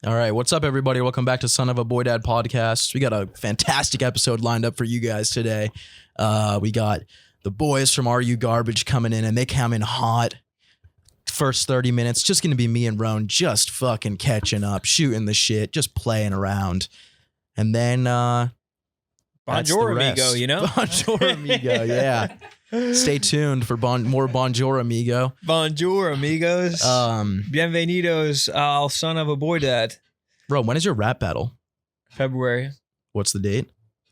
All right, what's up, everybody? Welcome back to Son of a Boy Dad podcast. We got a fantastic episode lined up for you guys today. We got the boys from Are You Garbage coming in, and they come in hot. First 30 minutes, just going to be me and Roan just fucking catching up, shooting the shit, just playing around. And then Bonjour, amigo, you know? Bonjour, amigo, yeah. Stay tuned for more Bonjour, amigo. Bonjour, amigos. Bienvenidos al Son of a Boy Dad. Bro, when is your rap battle? February What's the date?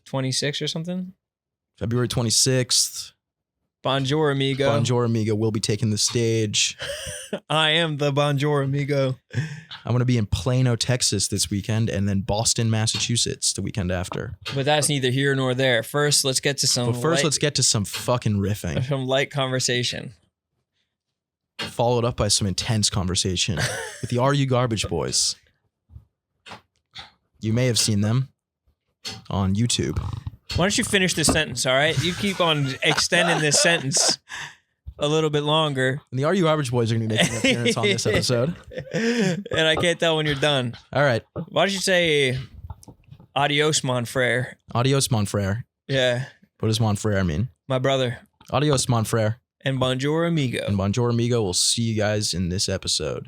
26th or something? February 26th. Bonjour, amigo. Bonjour, amigo will be taking the stage. I am the Bonjour, amigo. I'm going to be in Plano, Texas this weekend, and then Boston, Massachusetts the weekend after. But that's neither here nor there. First, let's get to some let's get to some fucking riffing. Some light conversation. Followed up by some intense conversation with the Are You Garbage boys. You may have seen them on YouTube. Why don't you finish this sentence, all right? You keep on extending this sentence a little bit longer. And the Are You Garbage boys are going to be making an appearance on this episode. And I can't tell when you're done. All right. Why don't you say adios, mon frere? Adios, mon frere. Yeah. What does mon frere mean? My brother. Adios, mon frere. And bonjour, amigo. And bonjour, amigo. We'll see you guys in this episode.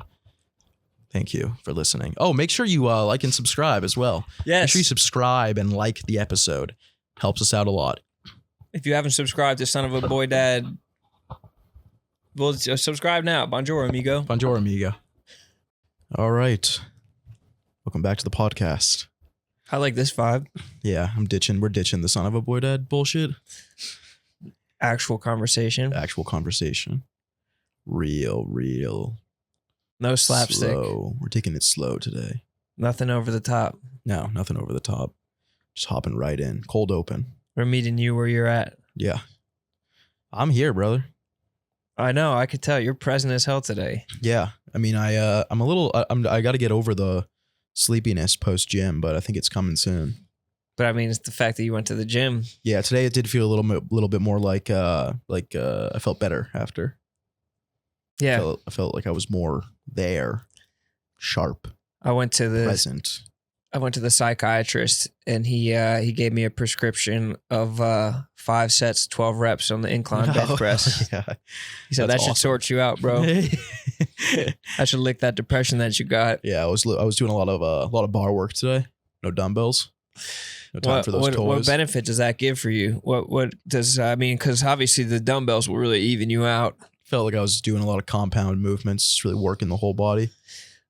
Thank you for listening. Oh, make sure you like and subscribe as well. Yes. Make sure you subscribe and like the episode. Helps us out a lot. If you haven't subscribed to Son of a Boy Dad, well, subscribe now. Bonjour, amigo. Bonjour, amigo. All right. Welcome back to the podcast. I like this vibe. Yeah, we're ditching the Son of a Boy Dad bullshit. Actual conversation. Actual conversation. Real. No slapstick. Slow. We're taking it slow today. Nothing over the top. No, nothing over the top. Just hopping right in. Cold open. We're meeting you where you're at. Yeah. I'm here, brother. I know. I could tell you're present as hell today. Yeah. I mean, I got to get over the sleepiness post gym, but I think it's coming soon. But I mean, it's the fact that you went to the gym. Yeah. Today it did feel a little bit more like I felt better after. Yeah. I felt like I was more there, sharp, present. I went to the psychiatrist and he gave me a prescription of 5 sets, 12 reps on the incline bench press. Yeah. He said that should sort you out, bro. I should lick that depression that you got. Yeah, I was doing a lot of bar work today. No dumbbells. No time for those toys. What benefit does that give for you? What does because obviously the dumbbells will really even you out. Felt like I was doing a lot of compound movements, really working the whole body.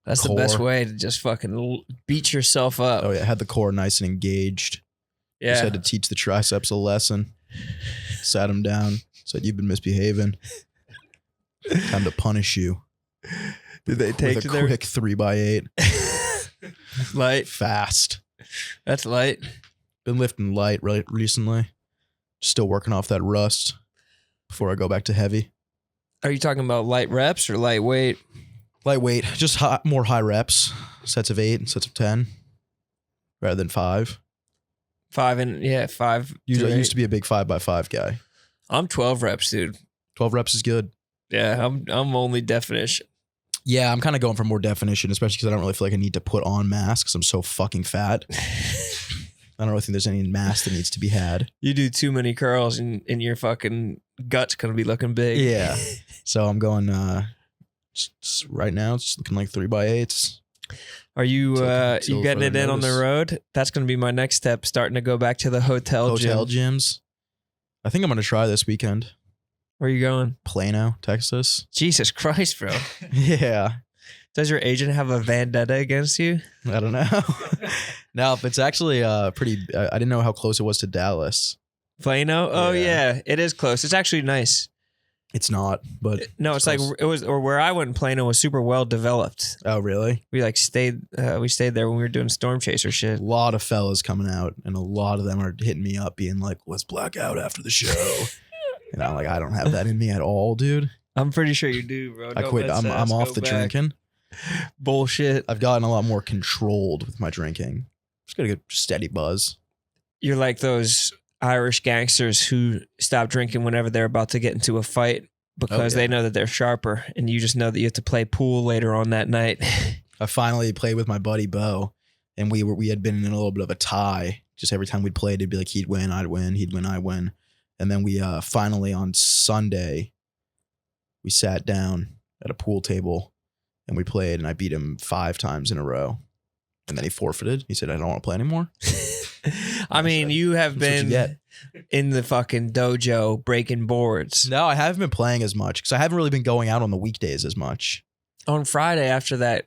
That's the best way to just fucking beat yourself up. Oh yeah, had the core nice and engaged. Yeah. Just had to teach the triceps a lesson. Sat him down. Said, "You've been misbehaving. Time to punish you." Did they take with a quick 3x8? Light. Fast. That's light. Been lifting light recently. Still working off that rust before I go back to heavy. Are you talking about light reps or lightweight? Lightweight, just more high reps, sets of 8 and sets of 10, rather than 5. 5. I used to be a big 5x5 guy. I'm 12 reps, dude. 12 reps is good. Yeah, I'm only definition. Yeah, I'm kind of going for more definition, especially because I don't really feel like I need to put on mass because I'm so fucking fat. I don't really think there's any mass that needs to be had. You do too many curls and your fucking gut's gonna be looking big. Yeah, so I'm going. Right now, it's looking like 3x8s. Are you you getting it in on the road? That's going to be my next step, starting to go back to the hotel gyms. I think I'm going to try this weekend. Where are you going? Plano, Texas. Jesus Christ, bro. Yeah. Does your agent have a vendetta against you? I don't know. No, it's actually pretty... I didn't know how close it was to Dallas. Plano? Oh, yeah. It is close. It's actually nice. It's not, but no, it's like it was, or where I went in Plano was super well developed. Oh, really? We stayed there when we were doing Storm Chaser shit. A lot of fellas coming out, and a lot of them are hitting me up, being like, "Let's black out after the show." And I'm like, I don't have that in me at all, dude. I'm pretty sure you do, bro. I quit. I'm off the drinking. Bullshit. I've gotten a lot more controlled with my drinking. Just got a good steady buzz. You're like those Irish gangsters who stop drinking whenever they're about to get into a fight because they know that they're sharper, and you just know that you have to play pool later on that night. I finally played with my buddy Bo, and we had been in a little bit of a tie. Just every time we'd played, it'd be like he'd win, I'd win, he'd win, I'd win. And then we finally on Sunday, we sat down at a pool table and we played, and I beat him 5 times in a row. And then he forfeited. He said, I don't want to play anymore. I mean, you have been in the fucking dojo breaking boards. No, I haven't been playing as much because I haven't really been going out on the weekdays as much. On Friday after that,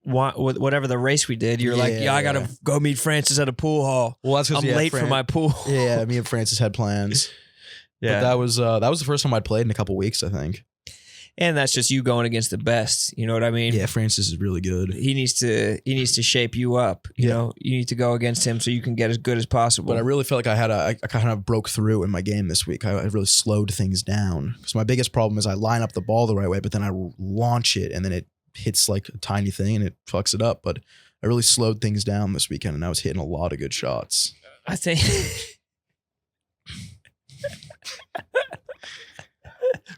whatever the race we did, you're like, I got to go meet Francis at a pool hall. Well, that's because I'm late for my pool. Yeah, me and Francis had plans. Yeah, but that was the first time I'd played in a couple weeks, I think. And that's just you going against the best. You know what I mean? Yeah, Francis is really good. He needs to shape you up. You know, you need to go against him so you can get as good as possible. But I really felt like I kind of broke through in my game this week. I really slowed things down because my biggest problem is I line up the ball the right way, but then I launch it and then it hits like a tiny thing and it fucks it up. But I really slowed things down this weekend, and I was hitting a lot of good shots. I think.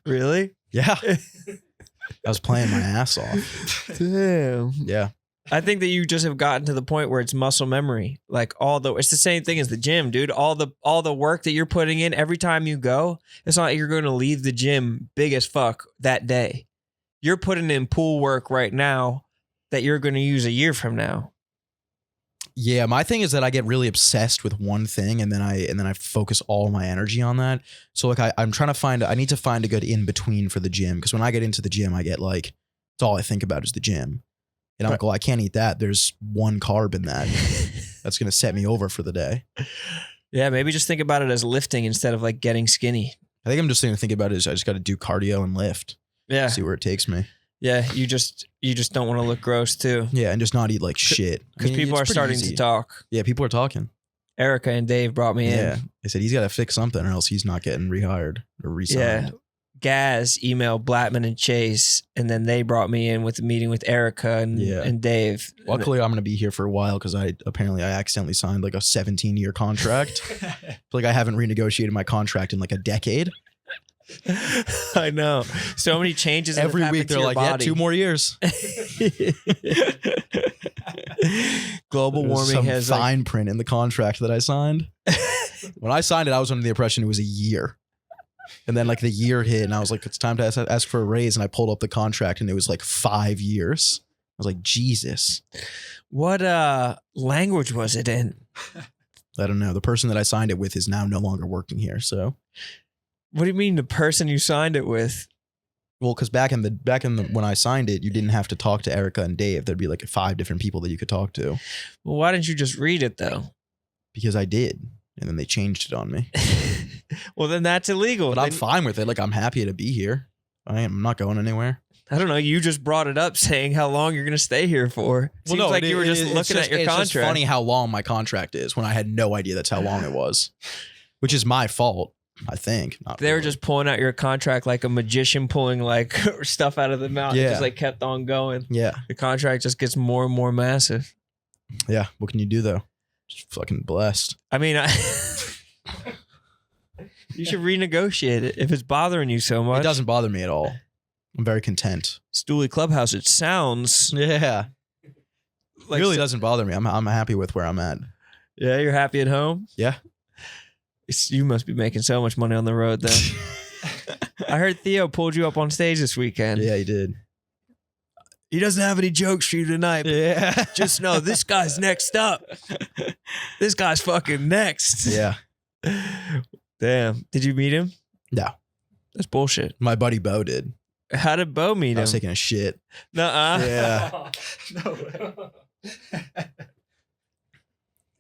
Really? Yeah. I was playing my ass off. Damn. Yeah. I think that you just have gotten to the point where it's muscle memory. Like it's the same thing as the gym, dude. All the work that you're putting in every time you go, it's not like you're going to leave the gym big as fuck that day. You're putting in pool work right now that you're going to use a year from now. Yeah, my thing is that I get really obsessed with one thing and then I focus all my energy on that. So like I'm trying to I need to find a good in between for the gym, because when I get into the gym, I get like, it's all I think about is the gym. And I'm like, well, I can't eat that. There's 1 carb in that. That's going to set me over for the day. Yeah, maybe just think about it as lifting instead of like getting skinny. I think I'm just going to think about it as I just got to do cardio and lift. Yeah. See where it takes me. Yeah, you just don't want to look gross too. Yeah, and just not eat like shit. Because people are starting to talk. Yeah, people are talking. Erica and Dave brought me in. Yeah, they said he's got to fix something or else he's not getting rehired or re-signed. Yeah, Gaz emailed Blattman and Chase, and then they brought me in with a meeting with Erica and Dave. Luckily, I'm going to be here for a while because I accidentally signed like a 17-year contract. Like I haven't renegotiated my contract in like a decade. I know. So many changes. Every week they're like, body. Yeah, 2 more years. Global warming has fine print in the contract that I signed. When I signed it, I was under the impression it was a year. And then like the year hit and I was like, it's time to ask for a raise. And I pulled up the contract and it was like 5 years. I was like, Jesus. What language was it in? I don't know. The person that I signed it with is now no longer working here. So what do you mean the person you signed it with? Well, because back in the when I signed it, you didn't have to talk to Erica and Dave. There'd be like 5 different people that you could talk to. Well, why didn't you just read it though? Because I did, and then they changed it on me. Well, then that's illegal. But I'm fine with it. Like I'm happy to be here. I'm not going anywhere. I don't know. You just brought it up saying how long you're going to stay here for. Seems like you were just looking at your contract. It's just funny how long my contract is when I had no idea that's how long it was, which is my fault. I think they were just pulling out your contract like a magician pulling like stuff out of the mouth. Yeah. It just like kept on going. Yeah. The contract just gets more and more massive. Yeah. What can you do though? Just fucking blessed. I mean, you should renegotiate it if it's bothering you so much. It doesn't bother me at all. I'm very content. Stooley Clubhouse. It sounds. Yeah. Like it really doesn't bother me. I'm happy with where I'm at. Yeah. You're happy at home? Yeah. You must be making so much money on the road then. I heard Theo pulled you up on stage this weekend. Yeah, he did. He doesn't have any jokes for you tonight. Yeah. Just know this guy's next up. This guy's fucking next. Yeah. Damn. Did you meet him? No. That's bullshit. My buddy Bo did. How did Bo meet him? I was taking a shit. Nuh-uh. Yeah. No way.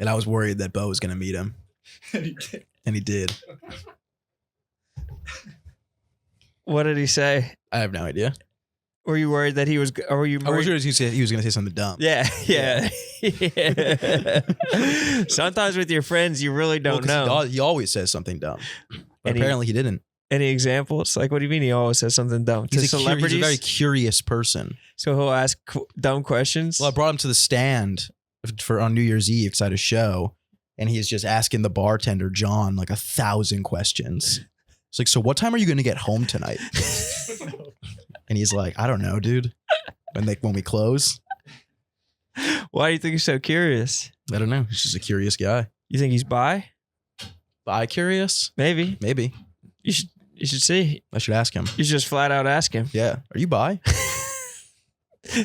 And I was worried that Bo was going to meet him. And he did. What did he say? I have no idea. Were you worried that he was? Or were you? I was sure he was going to say something dumb. Yeah. Sometimes with your friends, you really don't know. He always says something dumb. But And apparently he didn't. Any examples? Like, what do you mean he always says something dumb? To He's celebrities? a very curious person. So he'll ask dumb questions? Well, I brought him to the stand on New Year's Eve because I had a show. And he is just asking the bartender, John, like 1,000 questions. It's like, so what time are you going to get home tonight? And he's like, I don't know, dude. When we close. Why do you think he's so curious? I don't know. He's just a curious guy. You think he's bi? Bi curious? Maybe. Maybe. You should see. I should ask him. You should just flat out ask him. Yeah. Are you bi?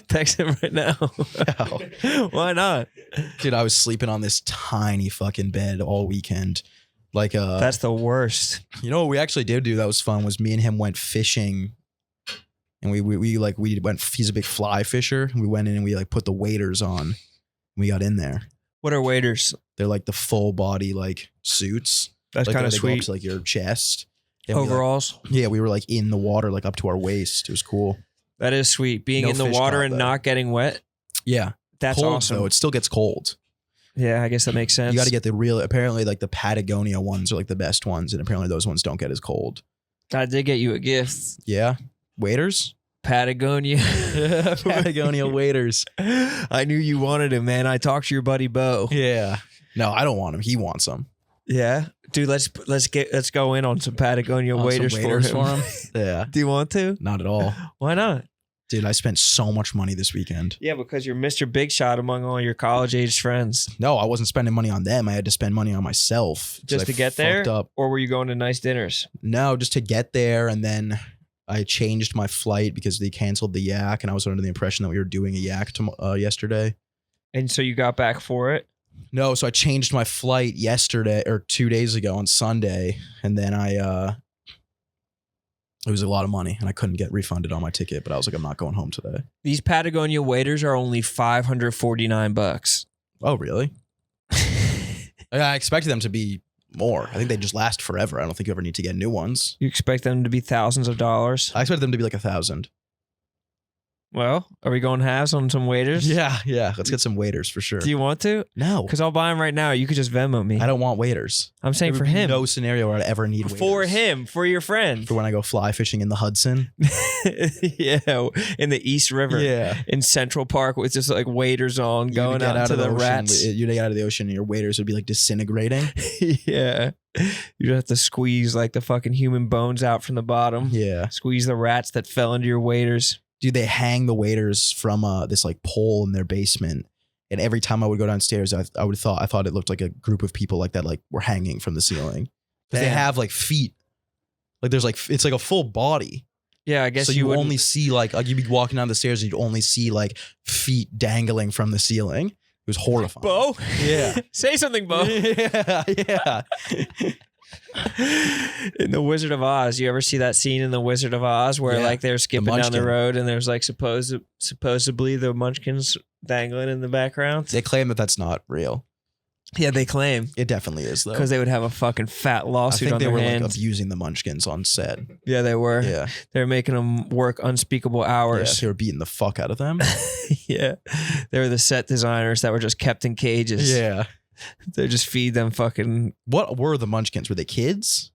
Text him right now. No. Why not? Dude, I was sleeping on this tiny fucking bed all weekend. Like That's the worst. you know what we actually did do that was fun was me and him went fishing. And we went, he's a big fly fisher. We went in and we like put the waders on. And we got in there. What are waders? They're like the full body like suits. That's Like, kind of they go up sweet. to like your chest. And we, like, Overalls. yeah, we were like in the water, like up to our waist. It was cool. That is sweet. Being No in the fish water caught, and though. not getting wet. Yeah. That's Cold, awesome. though. It still gets cold. Yeah, I guess that makes sense. You got to get the real, apparently like the Patagonia ones are like the best ones. And apparently those ones don't get as cold. I did get you a gift. Yeah. Waders? Patagonia. Patagonia waders. I knew you wanted him, man. I talked to your buddy Bo. Yeah. No, I don't want them. He wants them. Yeah, dude. Let's go in on some Patagonia waders for him. Yeah. Do you want to? Not at all. Why not? Dude, I spent so much money this weekend. Yeah, because you're Mr. Big Shot among all your college-age friends. No, I wasn't spending money on them. I had to spend money on myself. Just I to get there? fucked up. Or were you going to nice dinners? No, just to get there. And then I changed my flight because they canceled the yak. And I was under the impression that we were doing a yak yesterday. And so you got back for it? No, so I changed my flight yesterday or 2 days ago on Sunday. And then it was a lot of money and I couldn't get refunded on my ticket. But I was like, I'm not going home today. These Patagonia waders are only $549. Oh, really? I expected them to be more. I think they just last forever. I don't think you ever need to get new ones. You expect them to be thousands of dollars? I expected them to be like 1,000. Well, are we going halves on some waders? Yeah. Let's get some waiters for sure. Do you want to? No, Because I'll buy them right now. You could just Venmo me. I don't want waiters. I'm saying There for would be him. no scenario where I'd ever need waiters. For him. For your friend. For when I go fly fishing in the Hudson. Yeah. In the East River. Yeah. In Central Park with just like waders on going out to the ocean, rats. You'd get out of the ocean and your waiters would be like disintegrating. Yeah. You'd have to squeeze like the fucking human bones out from the bottom. Yeah. Squeeze the rats that fell into your waders. Dude, they hang the waiters from this like pole in their basement. And every time I would go downstairs, I thought it looked like a group of people like that, like were hanging from the ceiling. Because they Damn. have like feet. Like there's like, it's like a full body. Yeah, I guess So you you would only see like you'd be walking down the stairs and you'd only see like feet dangling from the ceiling. It was horrifying. Bo? Yeah. Say something, Bo. Yeah. In The Wizard of Oz, you ever see that scene in The Wizard of Oz where Yeah. like they're skipping down the Munchkin. road and there's like supposedly the munchkins dangling in the background? They claim that that's not real. Yeah, they claim. It definitely is though. Because they would have a fucking fat I lawsuit think on they their were hands. like abusing the munchkins on set. Yeah, they were. Yeah. They were making them work unspeakable Yeah, hours. they were beating the fuck out of them. Yeah. They were the set designers that were just kept in cages. Yeah. They just feed them fucking. What were the munchkins? Were they kids?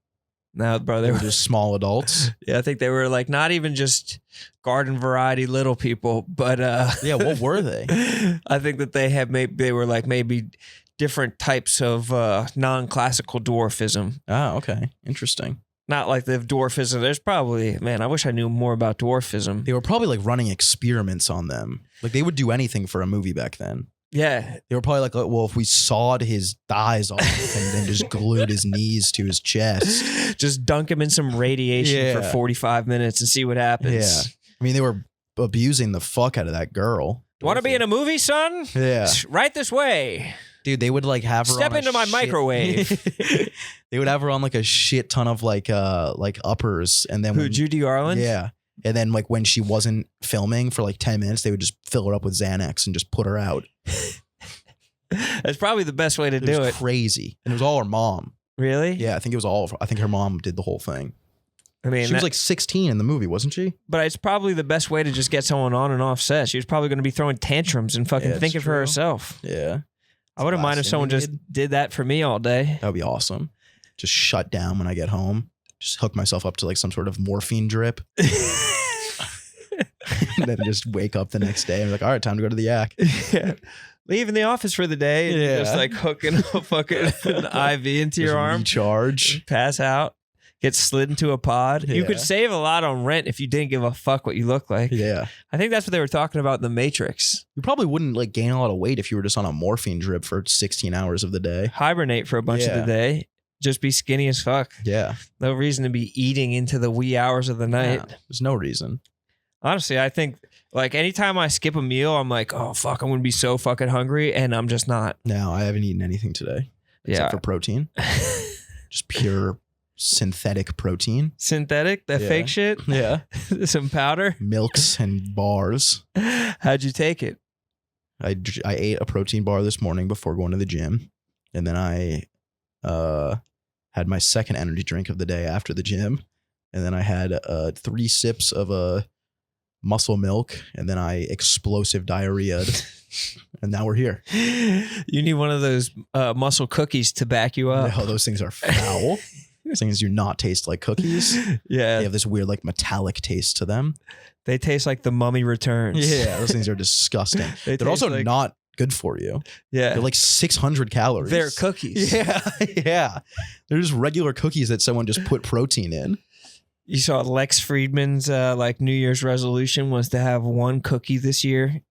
No, bro. They were just small adults. Yeah, I think they were like not even just garden variety little people, but Yeah, what were they? I think that they were like maybe different types of non-classical dwarfism. Oh, okay. Interesting. Not like the dwarfism. There's probably, man, I wish I knew more about dwarfism. They were probably like running experiments on them. Like they would do anything for a movie back then. Yeah. They were probably like, well, if we sawed his thighs off and then just glued his knees to his chest. Just dunk him in some radiation for Yeah. 45 minutes and see what happens. Yeah. I mean, they were abusing the fuck out of that girl. Want to be in a movie, son? Yeah. Right this way. Dude, they would like have her Step on a into my shit- microwave. They would have her on like a shit ton of like uppers and then Who, when, Judy Garland? yeah. And then like when she wasn't filming for like 10 minutes, they would just fill her up with Xanax and just put her out. That's probably the best way to It do was it. crazy. And it was all her mom. Really? Yeah, I think her mom did the whole thing. I mean, She was like 16 in the movie, wasn't she? but it's probably the best way to just get someone on and off set. She was probably going to be throwing tantrums and fucking Yeah, it's thinking for true. herself. Yeah. I wouldn't mind if someone just did that for me all day. That would be awesome. Just shut down when I get home. Just hook myself up to like some sort of morphine drip. And then just wake up the next day and be like, all right, time to go to the yak. Yeah. Leaving the office for the day and you're just Yeah. like hooking a fucking an IV into your Just arm. recharge. Pass out. get slid into a pod. You could Yeah. save a lot on rent if you didn't give a fuck what you look like. Yeah. I think that's what they were talking about in The Matrix. You probably wouldn't like gain a lot of weight if you were just on a morphine drip for 16 hours of the day. Hibernate for a bunch of the day. Just be skinny as fuck. Yeah. No reason to be eating into the wee hours of the night. Yeah, there's no reason. Honestly, I think like anytime I skip a meal, I'm like, oh fuck, I'm gonna be so fucking hungry, and I'm just not. No, I haven't eaten anything today. Except for protein. Just pure synthetic protein. Synthetic, that fake shit. Yeah. Some powder. Milks and bars. How'd you take it? I ate a protein bar this morning before going to the gym. And then I had my second energy drink of the day after the gym. And then I had 3 sips of a muscle milk. And then I explosive diarrheaed. And now we're here. You need one of those muscle cookies to back you up. No, those things are foul. Those things do not taste like cookies. Yeah. They have this weird like metallic taste to them. They taste like The Mummy Returns. Yeah, those things are disgusting. They're also like, not good for you. Yeah. They're like 600 calories. They're cookies. Yeah, yeah. They're just regular cookies that someone just put protein in. You saw Lex Friedman's like New Year's resolution was to have 1 cookie this year.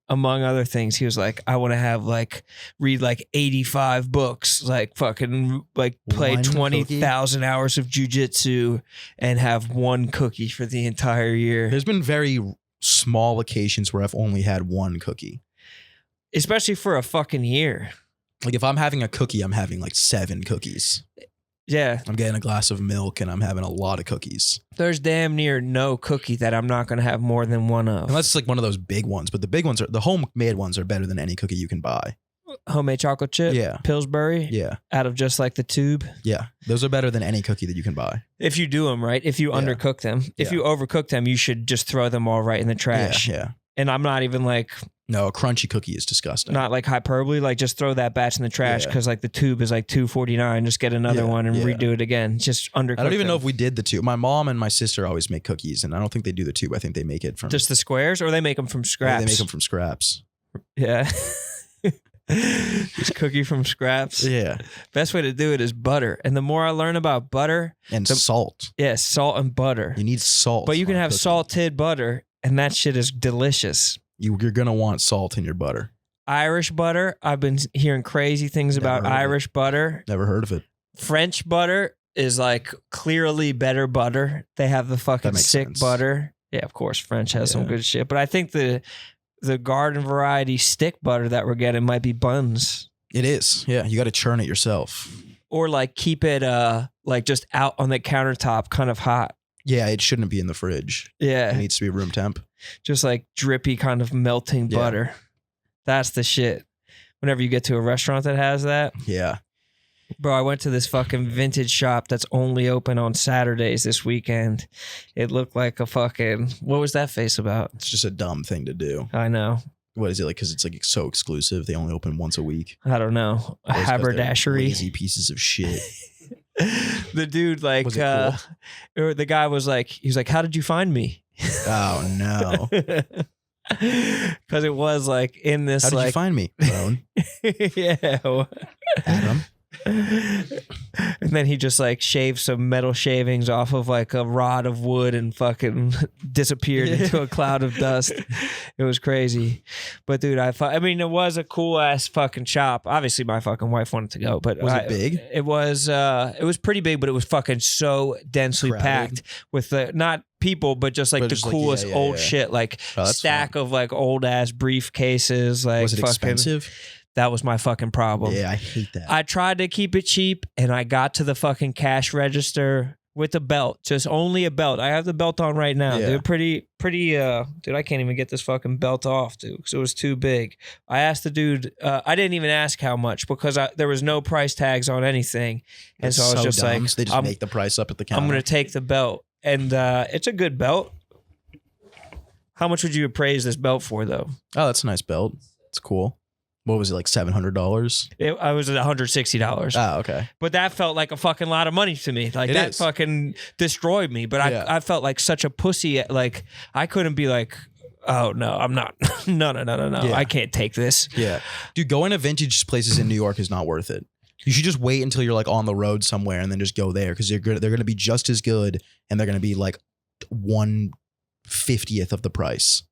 Among other things, he was like, I want to have like read like 85 books, like fucking like play 20,000 hours of jujitsu and have 1 cookie for the entire year. There's been very small occasions where I've only had 1 cookie. Especially for a fucking year. Like if I'm having a cookie, I'm having like 7 cookies. Yeah. I'm getting a glass of milk and I'm having a lot of cookies. There's damn near no cookie that I'm not going to have more than 1 of. Unless it's like one of those big ones, but the big ones the homemade ones are better than any cookie you can buy. Homemade chocolate chip? Yeah. Pillsbury? Yeah. Out of just like the tube? Yeah. Those are better than any cookie that you can buy. If you do them right, if you undercook them. If you overcook them, you should just throw them all right in the trash. Yeah. And I'm not even like... No, a crunchy cookie is disgusting. Not like hyperbole, like just throw that batch in the trash because like the tube is like $2.49. Just get another one and redo it again. Just undercook. I don't even know if we did the tube. My mom and my sister always make cookies, and I don't think they do the tube. I think they make it from just the squares, or they make them from scraps. They make them from scraps. Yeah, just cookie from scraps. Yeah. Best way to do it is butter, and the more I learn about butter and salt. Yeah, salt and butter. You need salt, but you can have salted butter, and that shit is delicious. You're gonna want salt in your butter. Irish butter. I've been hearing crazy things about Irish butter. Never heard of it. French butter is like clearly better butter. They have the fucking sick butter. Yeah, of course, French has some good shit. But I think the garden variety stick butter that we're getting might be buns. It is. Yeah, you got to churn it yourself. Or like keep it like just out on the countertop, kind of hot. Yeah, it shouldn't be in the fridge. Yeah. It needs to be room temp. Just like drippy kind of melting butter. That's the shit. Whenever you get to a restaurant that has that. Yeah. Bro, I went to this fucking vintage shop that's only open on Saturdays this weekend. It looked like a fucking... What was that face about? It's just a dumb thing to do. I know. What is it like? Because it's like so exclusive. They only open once a week. I don't know. A haberdashery. Lazy pieces of shit. The dude like... Was it cool? The guy was like... He was like, how did you find me? Oh, no. Because it was like in this... How did you find me, Bone? Yeah. Adam. And then he just like shaved some metal shavings off of like a rod of wood and fucking disappeared into a cloud of dust. It was crazy. But dude, I mean, it was a cool ass fucking shop. Obviously my fucking wife wanted to go, but was it big? It was pretty big, but it was fucking so densely packed with not people, but just like the coolest old shit, like stack of like old ass briefcases. Like, was it expensive? That was my fucking problem. Yeah, I hate that. I tried to keep it cheap, and I got to the fucking cash register with a belt, just only a belt. I have the belt on right now. Yeah. They're pretty, dude, I can't even get this fucking belt off, dude, because it was too big. I asked the dude, I didn't even ask how much because there was no price tags on anything. And so I was just dumb. like, So they just make the price up at the counter. I'm going to take the belt. And it's a good belt. How much would you appraise this belt for, though? Oh, that's a nice belt. It's cool. What was it, like $700? I was at $160. Oh, okay. But that felt like a fucking lot of money to me. Like that fucking destroyed me. But I felt like such a pussy. Like I couldn't be like, oh no, I'm not. No. Yeah. I can't take this. Yeah. Dude, going to vintage places in New York is not worth it. You should just wait until you're like on the road somewhere and then just go there because they're going to be just as good and they're going to be like 1/50th of the price.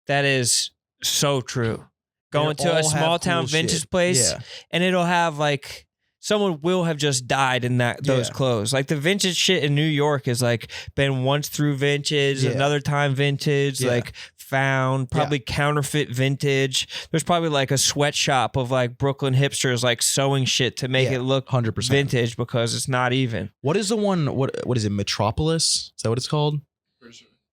That is so true. Going to a small town vintage place and it'll have like someone will have just died in those clothes. Like the vintage shit in New York is like been once through vintage, another time vintage, like found, probably counterfeit vintage. There's probably like a sweatshop of like Brooklyn hipsters like sewing shit to make it look 100% vintage because it's not even. What is the one? What is it? Metropolis? Is that what it's called?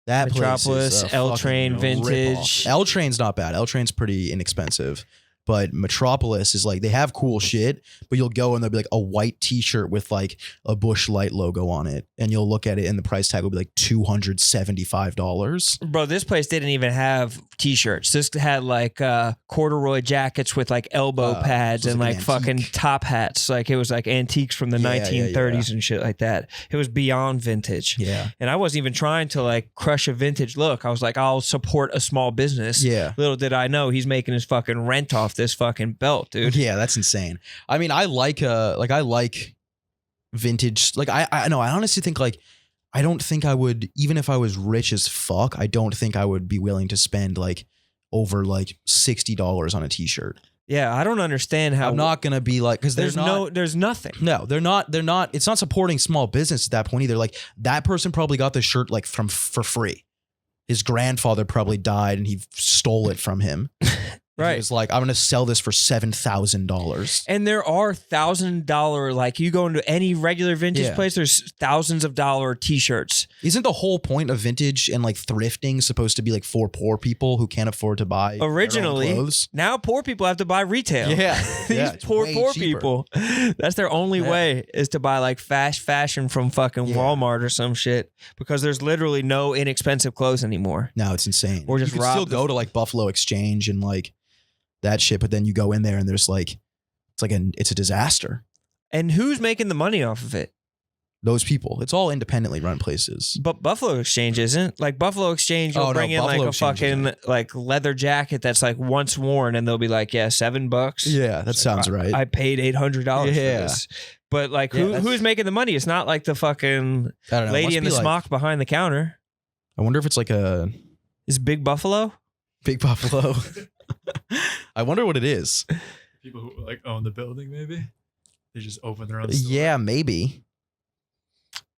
That Metropolis, L Train vintage. L Train's not bad. L Train's pretty inexpensive. But Metropolis is like, they have cool shit, but you'll go and there'll be like a white t-shirt with like a Busch Light logo on it. And you'll look at it and the price tag will be like $275. Bro, this place didn't even have t-shirts. This had like corduroy jackets with like elbow pads and like fucking top hats. Like it was like antiques from the 1930s and shit like that. It was beyond vintage. Yeah. And I wasn't even trying to like crush a vintage look. I was like, I'll support a small business. Yeah. Little did I know he's making his fucking rent off this fucking belt, dude. Yeah, that's insane. I mean, I like vintage. Like I know, I honestly think like I don't think I would, even if I was rich as fuck, I don't think I would be willing to spend like over like $60 on a t-shirt. Yeah, I don't understand how. I'm not gonna be like, because there's nothing. No, they're not. It's not supporting small business at that point either. Like that person probably got the shirt like for free. His grandfather probably died and he stole it from him. Right. He was like, I'm going to sell this for $7,000. And there are $1,000, like you go into any regular vintage place, there's thousands of dollar t-shirts. Isn't the whole point of vintage and like thrifting supposed to be like for poor people who can't afford to buy originally their own clothes? Now poor people have to buy retail. Yeah. These poor people. That's their only way is to buy like fast fashion from fucking Walmart or some shit because there's literally no inexpensive clothes anymore. No, it's insane. Or just you can still go to like Buffalo Exchange and like that shit, but then you go in there and there's like it's a disaster. And who's making the money off of it? Those people. It's all independently run places. But Buffalo Exchange isn't. Like Buffalo Exchange, you'll bring in like a fucking like leather jacket that's like once worn and they'll be like, $7. Yeah, that sounds right. I paid $800 for this. But like who's making the money? It's not like the fucking lady in the smock behind the counter. I wonder if it's like Is Big Buffalo? Big Buffalo. I wonder what it is. People who like own the building, maybe they just open their own store. Yeah, maybe.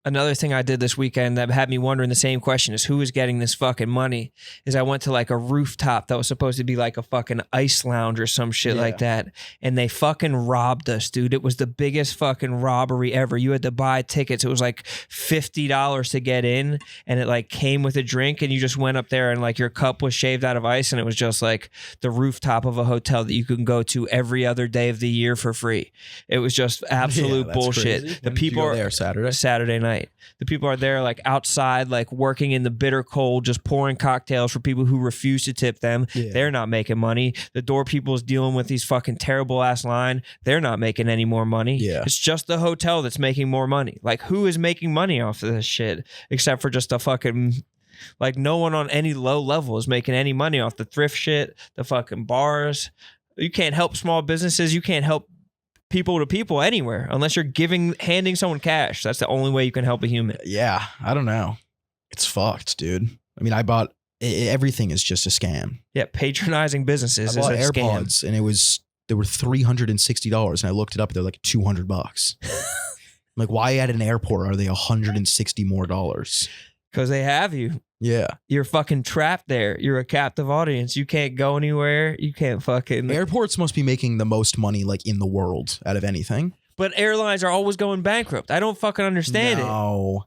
Another thing I did this weekend that had me wondering the same question is who is getting this fucking money is I went to like a rooftop that was supposed to be like a fucking ice lounge or some shit like that. And they fucking robbed us, dude. It was the biggest fucking robbery ever. You had to buy tickets. It was like $50 to get in and it like came with a drink and you just went up there and like your cup was shaved out of ice and it was just like the rooftop of a hotel that you can go to every other day of the year for free. It was just absolute bullshit. Crazy. The people are there Saturday night. The people are there like outside, like working in the bitter cold, just pouring cocktails for people who refuse to tip them. They're not making money. The door people is dealing with these fucking terrible ass line. They're not making any more money. It's just the hotel that's making more money. Like who is making money off of this shit except for just a fucking like no one on any low level is making any money off the thrift shit, the fucking bars. You can't help small businesses. You can't help people to people anywhere unless you're handing someone cash. That's the only way you can help a human. Yeah, I don't know. It's fucked, dude. I mean, I bought everything is just a scam. Yeah, patronizing businesses I bought is a AirPods scam. and they were $360 and I looked it up. They're like $200. I'm like, why at an airport are they $160 more? Because they have you. Yeah. You're fucking trapped there. You're a captive audience. You can't go anywhere. You can't fucking... Airports must be making the most money like in the world out of anything. But airlines are always going bankrupt. I don't fucking understand it. No.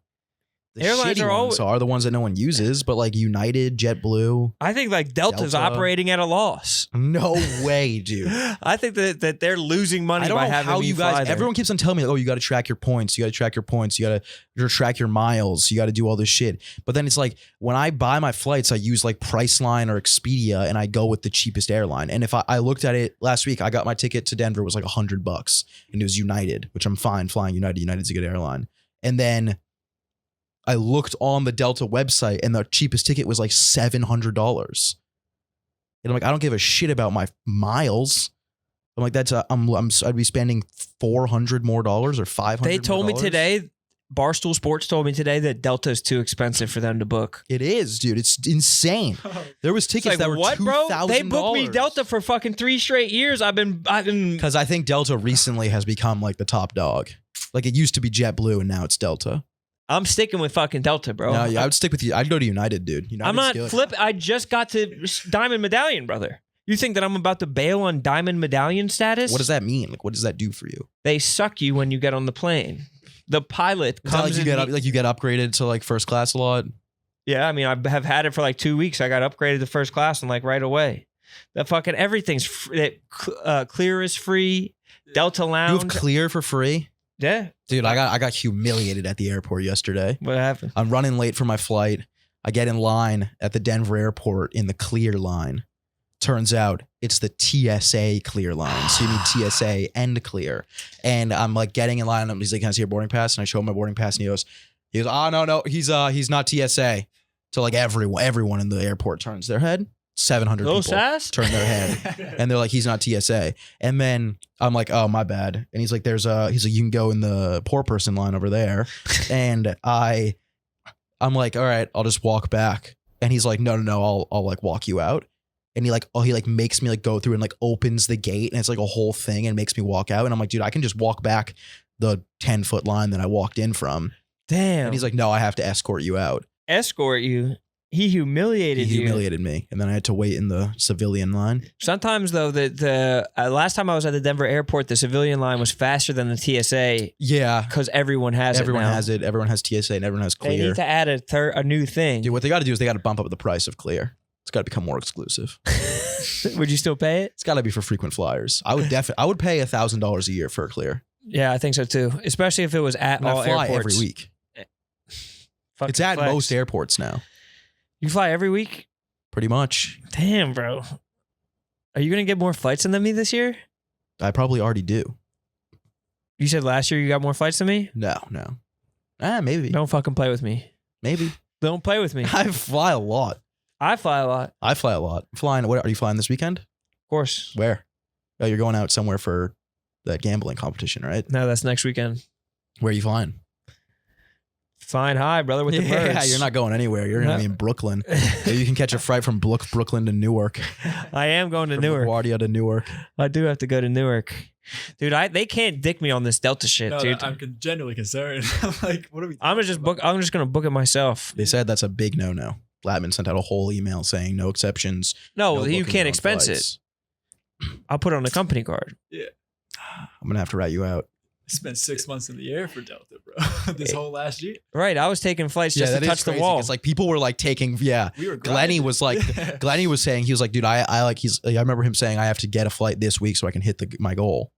The Airlines shitty are ones are the ones that no one uses, but like United, JetBlue. I think like Delta's Delta. operating at a loss. No way, dude. I think that they're losing money I don't by know having how me you fly guys. there. Everyone keeps on telling me, "Oh, you got to track your points. You got to track your points. You got to track your miles. You got to do all this shit." But then it's like when I buy my flights, I use like Priceline or Expedia, and I go with the cheapest airline. And if I looked at it last week, I got my ticket to Denver was like $100, and it was United, which I'm fine flying United. United's a good airline. And then I looked on the Delta website, and the cheapest ticket was like $700. And I'm like, I don't give a shit about my miles. I'm like, I'd be spending $400 more or $500. They told me today, Barstool Sports told me today that Delta is too expensive for them to book. It is, dude. It's insane. There was tickets like, that were what, bro? $2,000. They booked me Delta for fucking 3 straight years. I've been because I think Delta recently has become like the top dog. Like it used to be JetBlue and now it's Delta. I'm sticking with fucking Delta, bro. No, yeah, I would stick with you. I'd go to United, dude. United's I'm not good. I just got to Diamond Medallion, brother. You think that I'm about to bail on Diamond Medallion status? What does that mean? Like, what does that do for you? They suck you when you get on the plane. The pilot Is that comes like you get upgraded to like first class a lot? Yeah, I mean, I have had it for like 2 weeks. I got upgraded to first class and like right away. That fucking everything's Clear is free. Delta You Lounge. have Clear for free? Yeah. Dude, I got humiliated at the airport yesterday. What happened? I'm running late for my flight. I get in line at the Denver airport in the Clear line. Turns out it's the TSA Clear line. So you need TSA and Clear. And I'm like getting in line and he's like, can I see your boarding pass? And I show him my boarding pass and he goes, oh no, he's not TSA. So like everyone in the airport turns their head. 700 people turn their head and they're like, he's not TSA. And then I'm like, oh, my bad. And he's like, he's like, you can go in the poor person line over there. And I'm like, all right, I'll just walk back. And he's like, no, I'll like walk you out. And he makes me like go through and like opens the gate and it's like a whole thing and makes me walk out. And I'm like, dude, I can just walk back the 10-foot line that I walked in from. Damn. And he's like, no, I have to escort you out. Escort you? He humiliated you. He humiliated me. And then I had to wait in the civilian line. Sometimes though, the last time I was at the Denver airport, the civilian line was faster than the TSA. Yeah. Because everyone has everyone it now. has it. Everyone has TSA and everyone has Clear. They need to add a new thing. Dude, what they got to do is they got to bump up the price of Clear. It's got to become more exclusive. Would you still pay it? It's got to be for frequent flyers. I would pay $1,000 a year for a Clear. Yeah, I think so too. Especially if it was at And all I fly airports. every week. Fucking It's at flex. most airports now. You fly every week? Pretty much. Damn, bro. Are you gonna get more flights than me this year? I probably already do. You said last year you got more flights than me? No. Maybe. Don't fucking play with me. Maybe. Don't play with me. I fly a lot. I fly a lot. I'm flying. What are you flying this weekend? Of course. Where? Oh, you're going out somewhere for that gambling competition, right? No, that's next weekend. Where are you flying? Flying high, brother, with the birds. Yeah, you're not going anywhere. You're going to be in Brooklyn. Maybe you can catch a flight from Brooklyn to Newark. I am going to From Newark. LaGuardia to Newark. I do have to go to Newark. Dude, they can't dick me on this Delta shit, No, dude. I'm genuinely concerned. I'm like, what are we? I'm just gonna book it myself. They said that's a big no-no. Latman sent out a whole email saying no exceptions. No, no you bookings can't on expense flights. it. I'll put it on the company card. I'm going to have to rat you out. I spent 6 months in the air for Delta, bro. This whole last year. Right, I was taking flights just to touch the wall. It's like people were like taking, We were Glenny was like, Glenny was saying, he was like, dude, I remember him saying I have to get a flight this week so I can hit my goal.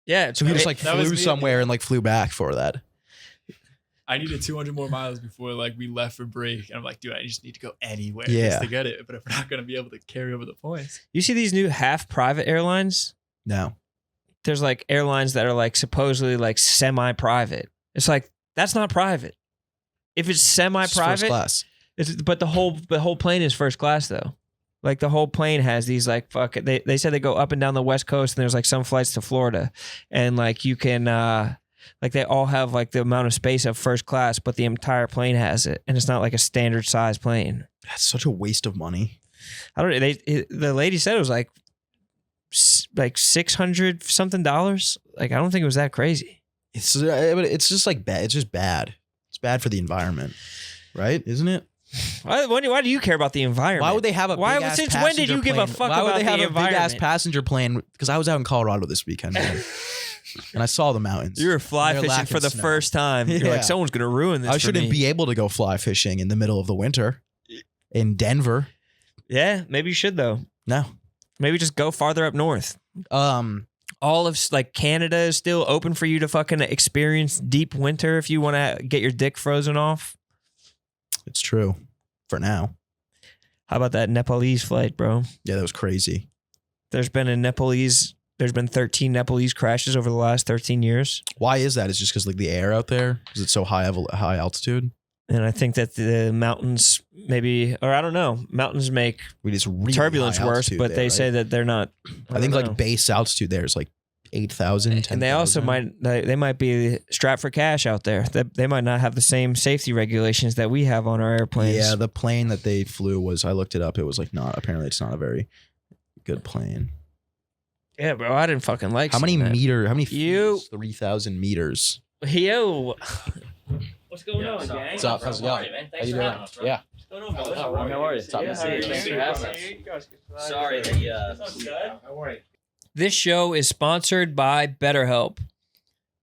Yeah, So he just like That was flew me. somewhere and like flew back for that. I needed 200 more miles before like we left for break, and I'm like, dude, I just need to go anywhere Yeah. just to get it. But if we're not gonna be able to carry over the points, You see these new half private airlines? No. There's like airlines that are like supposedly like semi-private. It's like that's not private. If it's It's first semi-private, class. but the whole plane is first class though. Like the whole plane has these like they said they go up and down the West Coast and there's like some flights to Florida and like you can like they all have like the amount of space of first class, but the entire plane has it and it's not like a standard size plane. That's such a waste of money. I don't. The lady said it was like $600 something. Like I don't think it was that crazy. It's just like bad. It's just bad. It's bad for the environment, right? Isn't it? Why do you care about the environment? Why would they have a Why- big ass since when did you give a plane? fuck Why would about they have the a big ass environment? passenger plane? Because I was out in Colorado this weekend, man. And I saw the mountains. You were fly They're fishing lacking for the snow. first time. You're Yeah. like, someone's gonna ruin this. I for shouldn't me. be able to go fly fishing in the middle of the winter in Denver. Yeah, maybe you should though. No. Maybe just go farther up north. All of like Canada is still open for you to fucking experience deep winter if you want to get your dick frozen off. It's true. For now. How about that Nepalese flight, bro? Yeah, that was crazy. There's been 13 Nepalese crashes over the last 13 years. Why is that? It's just because like the air out there? Is it so high altitude? And I think that the mountains maybe, or I don't know, mountains make We just really turbulence high worse, altitude but there, they right? say that they're not. I think don't like know. base altitude there is like 8,000, 10,000. And they also they might be strapped for cash out there. They might not have the same safety regulations that we have on our airplanes. Yeah, the plane that they flew was, I looked it up, it was like not, apparently it's not a very good plane. Yeah, bro, I didn't fucking like How many seeing that. meter, how many feet You- is 3,000 meters? Yo. What's going on, gang? What's up? How's it going? How you doing? Yeah. What's going on, brother? How are you? How are you? Thanks for having us. Sorry that This show is sponsored by BetterHelp.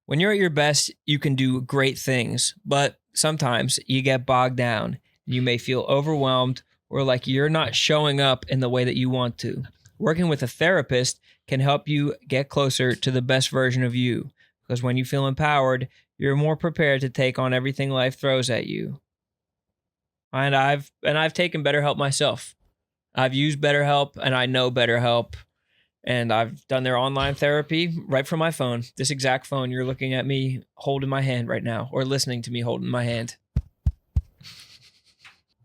When you're at your best, you can do great things, but sometimes you get bogged down. You may feel overwhelmed or like you're not showing up in the way that you want to. Working with a therapist can help you get closer to the best version of you, because when you feel empowered, you're more prepared to take on everything life throws at you. And I've taken BetterHelp myself. I've used BetterHelp and I know BetterHelp. And I've done their online therapy right from my phone. This exact phone you're looking at me holding my hand right now, or listening to me holding my hand.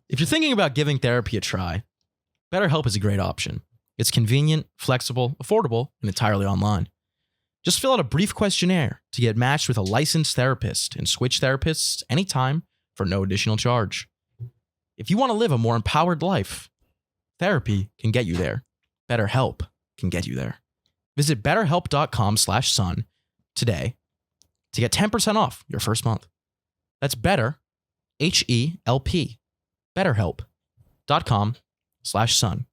If you're thinking about giving therapy a try, BetterHelp is a great option. It's convenient, flexible, affordable, and entirely online. Just fill out a brief questionnaire to get matched with a licensed therapist and switch therapists anytime for no additional charge. If you want to live a more empowered life, therapy can get you there. BetterHelp can get you there. Visit betterhelp.com/sun today to get 10% off your first month. That's better, HELP, betterhelp.com/sun.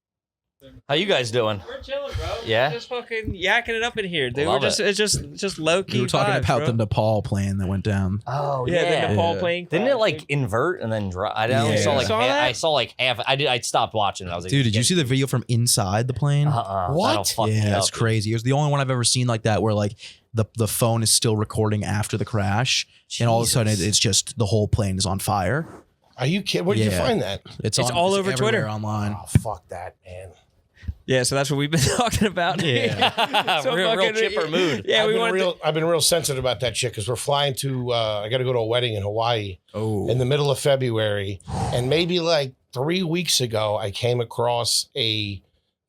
How you guys doing? We're chilling, bro. Yeah? We're just fucking yakking it up in here, dude. Love It's just low key. We were talking vibes, about bro. the Nepal plane that went down. Oh Yeah, the Nepal Yeah. plane. Didn't it crash, like dude. invert and then drop? I only Yeah. saw like Saw that? I saw like half. I stopped watching. I was like, Dude, did you see the video from inside the plane? What? That'll fuck me Yeah, up, it's crazy. It was the only one I've ever seen like that where like the phone is still recording after the crash, and all of a sudden Jesus. it's just the whole plane is on fire. Are you kidding? Where did you Yeah. find that? It's all over everywhere Twitter. online. Oh, fuck that, man. Yeah, so that's what we've been talking about. Yeah. So real fucking- chipper mood. Yeah, I've been real sensitive about that shit because we're flying to. I got to go to a wedding in Hawaii Oh, in the middle of February, and maybe like 3 weeks ago, I came across a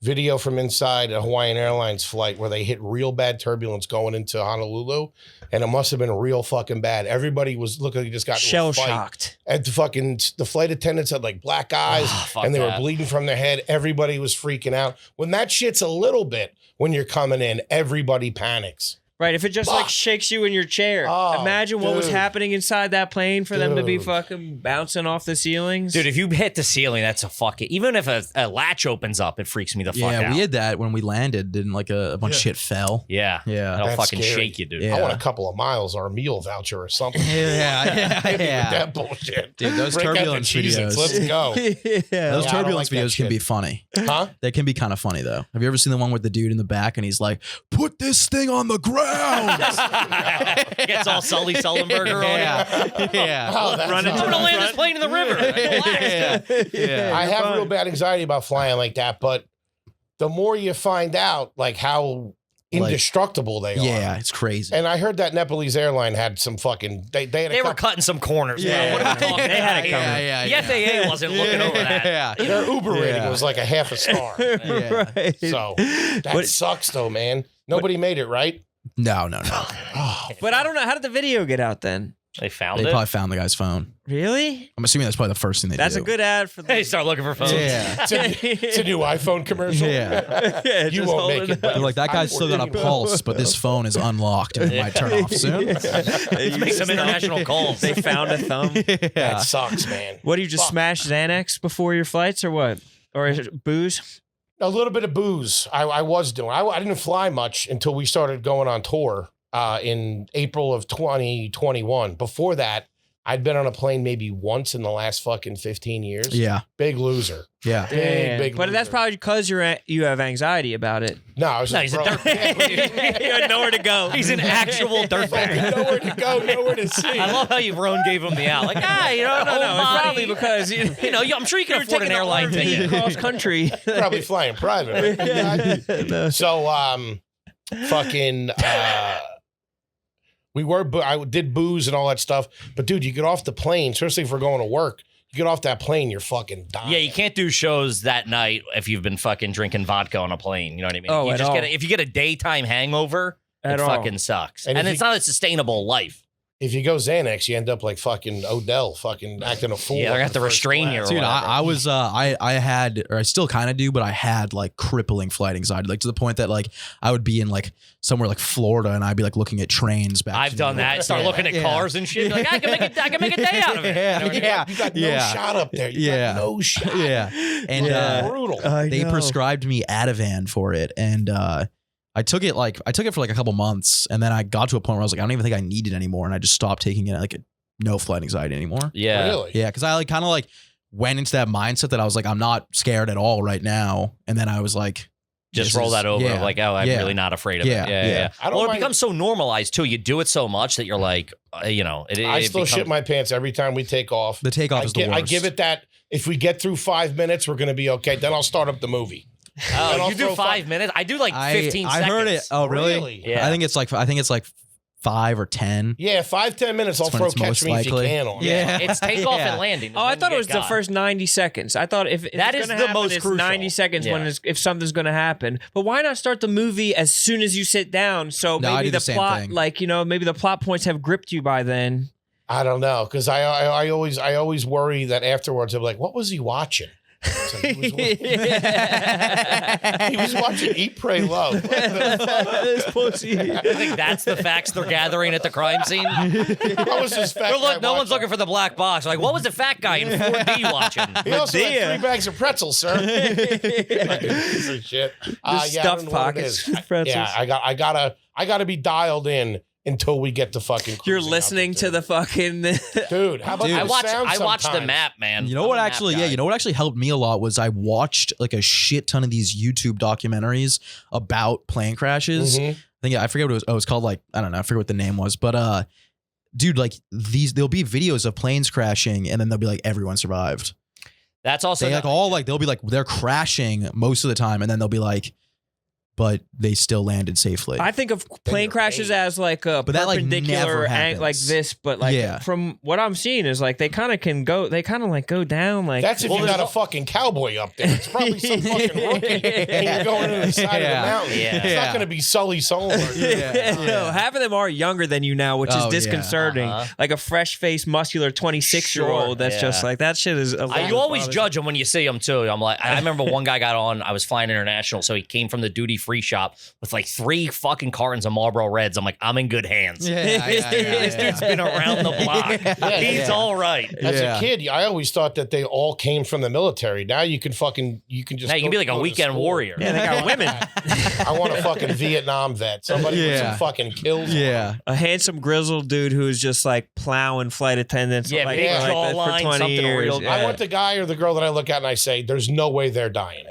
video from inside a Hawaiian Airlines flight where they hit real bad turbulence going into Honolulu, and it must have been real fucking bad. Everybody was looking like they just got into a shell fight. shocked. And the flight attendants had like black eyes fuck and they were that. bleeding from their head. Everybody was freaking out. When that shit's a little bit, when you're coming in, everybody panics. Right, if it just like shakes you in your chair. Oh, Imagine what was dude. happening inside that plane for them to be Dude. fucking bouncing off the ceilings. Dude, if you hit the ceiling, that's a fucking. Even if a latch opens up, it freaks me the fuck yeah, out. we had that when we landed. Didn't like a bunch of shit fell. Yeah, Yeah. that'll That's fucking scary. shake you, dude. Yeah. I want a couple of miles or a meal voucher or something. Yeah, With that bullshit. Dude, those Break out the turbulence Cheez-Its. videos. Let's go. yeah. Those Yeah, I don't turbulence like that videos can shit. be funny. Huh? They can be kind of funny though. Have you ever seen the one with the dude in the back and he's like, "Put this thing on the ground." Gets all Sully Sullenberger on it. Yeah. Oh, that's Running I'm to gonna the land front. this plane in the river. Relax. Yeah. I have real bad anxiety about flying like that, but the more you find out like how indestructible they are. Yeah, it's crazy. And I heard that Nepalese airline had some fucking they had a They were couple, cutting some corners. Yeah. Yeah, what are we talking They had it about? coming. Yeah, The FAA wasn't looking over that. Yeah. their Uber rating Yeah. was like a half a star. Yeah. Right. So that What- sucks though, man. Nobody made it, right? No. Oh, But I don't know. How did the video get out then? They found They it. probably found the guy's phone. Really? I'm assuming that's probably the first thing they That's do. a good ad for the. They start looking for phones. Yeah. it's a new iPhone commercial. Yeah. Yeah, You just won't hold make it, up. but They're like, that guy's still got a Unfortunately. pulse, but this phone is unlocked and it might turn off soon. Let's make some international calls. They found a thumb. That Yeah. sucks, man. What do you just Fuck. smash Xanax before your flights or what? Or is it booze? A little bit of booze. I was doing. I didn't fly much until we started going on tour in April of 2021. Before that, I'd been on a plane maybe once in the last fucking 15 years. Yeah. Big loser. Yeah. Big But that's loser. probably because you have anxiety about it. No, I was No, like, he's a bro, dirtbag. You had nowhere to go. He's an actual dirtbag. nowhere to go, nowhere to see. I love how Ron gave him the out. Like, you know, No, it's probably because you know, I'm sure you can you're afford an taking airline RV ticket. cross country. Probably flying private. Right? No. So, fucking, I did booze and all that stuff. But dude, you get off the plane, especially if we're going to work. You get off that plane, you're fucking dying. Yeah, you can't do shows that night if you've been fucking drinking vodka on a plane. You know what I mean? Oh, if you get a daytime hangover, it fucking sucks. And it's not a sustainable life. If you go Xanax, you end up like fucking Odell, fucking acting a fool. Yeah, they're gonna have to restrain you. Dude, I had, or I still kind of do, but I had like crippling flight anxiety, like to the point that like I would be in like somewhere like Florida and I'd be like looking at trains back. I've done that. Start looking at cars and shit. Like, I can make a day out of it. You got no shot up there. You got no shot. Yeah. And brutal. They prescribed me Ativan for it. And I took it for like a couple months, and then I got to a point where I was like, I don't even think I need it anymore, and I just stopped taking it. Like no flight anxiety anymore. Yeah, really? Yeah, because I like kind of like went into that mindset that I was like, I'm not scared at all right now, and then I was like, just roll that over. Yeah, like, oh, I'm really not afraid of it. Yeah. Well, it becomes so normalized too. You do it so much that you're like, I still shit my pants every time we take off. The takeoff is the worst. I give it that. If we get through 5 minutes, we're going to be okay. Then I'll start up the movie. Oh, you do 5 minutes? I do like 15 seconds. I heard it. Oh, really? Yeah. I think it's like 5 or 10. Yeah, 5-10 minutes. I'll throw Catch Me If You Can on. Yeah. It's takeoff and landing. Oh, I thought it was the first 90 seconds. I thought if that it's is gonna the happen, most it's crucial. 90 seconds when if something's going to happen. But why not start the movie as soon as you sit down? So No, I maybe do the the same plot, thing. like maybe the plot points have gripped you by then. I don't know, because I always worry that afterwards I'm like, what was he watching? So he was watching Eat, Pray, Love. What the fuck? This pussy. I think that's the facts they're gathering at the crime scene. What was this fat guy No one's watching? looking for the black box. Like, what was the fat guy in 4D watching? He also had 3 bags of pretzels, sir. Piece of shit. Stuffed pockets. Pretzels. Yeah, I gotta be dialed in until we get to fucking. You're listening to the fucking dude. How about Dude, the I watched the sometimes? map, man. You know what actually? Yeah, you know what actually helped me a lot was I watched like a shit ton of these YouTube documentaries about plane crashes. Mhm. I forget what it was called. Like I don't know. I forget what the name was, but dude, like there'll be videos of planes crashing, and then they'll be like everyone survived. That's also They'll be like they're crashing most of the time, and then they'll be like, but they still landed safely. I think of plane crashes as like a But that, like, never perpendicular happens. like this, but like Yeah. from what I'm seeing is like they kind of like go down like That's if you got a fucking cowboy up there. It's probably some fucking rookie, and you're going to the side of the mountain. Yeah. It's not going to be Sully Sullenberg. No, half of them are younger than you now, which Oh, is yeah. disconcerting. Like a fresh-faced, muscular 26-year-old. That's just like that shit is. You always judge them when you see them too. I'm like, I remember one guy got on. I was flying international, so he came from the duty-free shop with like 3 fucking cartons of Marlboro Reds. I'm like, I'm in good hands. This dude's been around the block. He's all right. As a kid, I always thought that they all came from the military. Now you can just. Now you can be like a go to weekend school. warrior. Yeah, they got women. I want a fucking Vietnam vet. Somebody with some fucking kills. Yeah. A handsome grizzled dude who's just like plowing flight attendants. Yeah, like, big like that jawline, for 20 something years. real. Yeah. I want the guy or the girl that I look at and I say, "There's no way they're dying."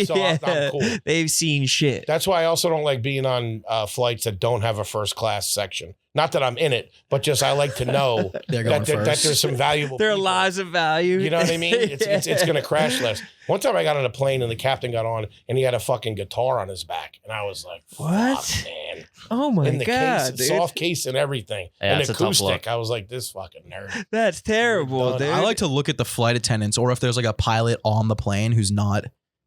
So I'm cool. They've seen shit. That's why I also don't like being on flights that don't have a first class section. Not that I'm in it, but just I like to know They're going that first. there's some valuable. There are people. lives of value. You know what I mean? It's going to crash less. One time I got on a plane and the captain got on and he had a fucking guitar on his back. And I was like, What? Fuck, man. Oh my In the god, case, dude. soft case and everything. Yeah, and it's a tough acoustic. look. I was like, this fucking nerd. That's terrible, dude. I like to look at the flight attendants, or if there's like a pilot on the plane who's not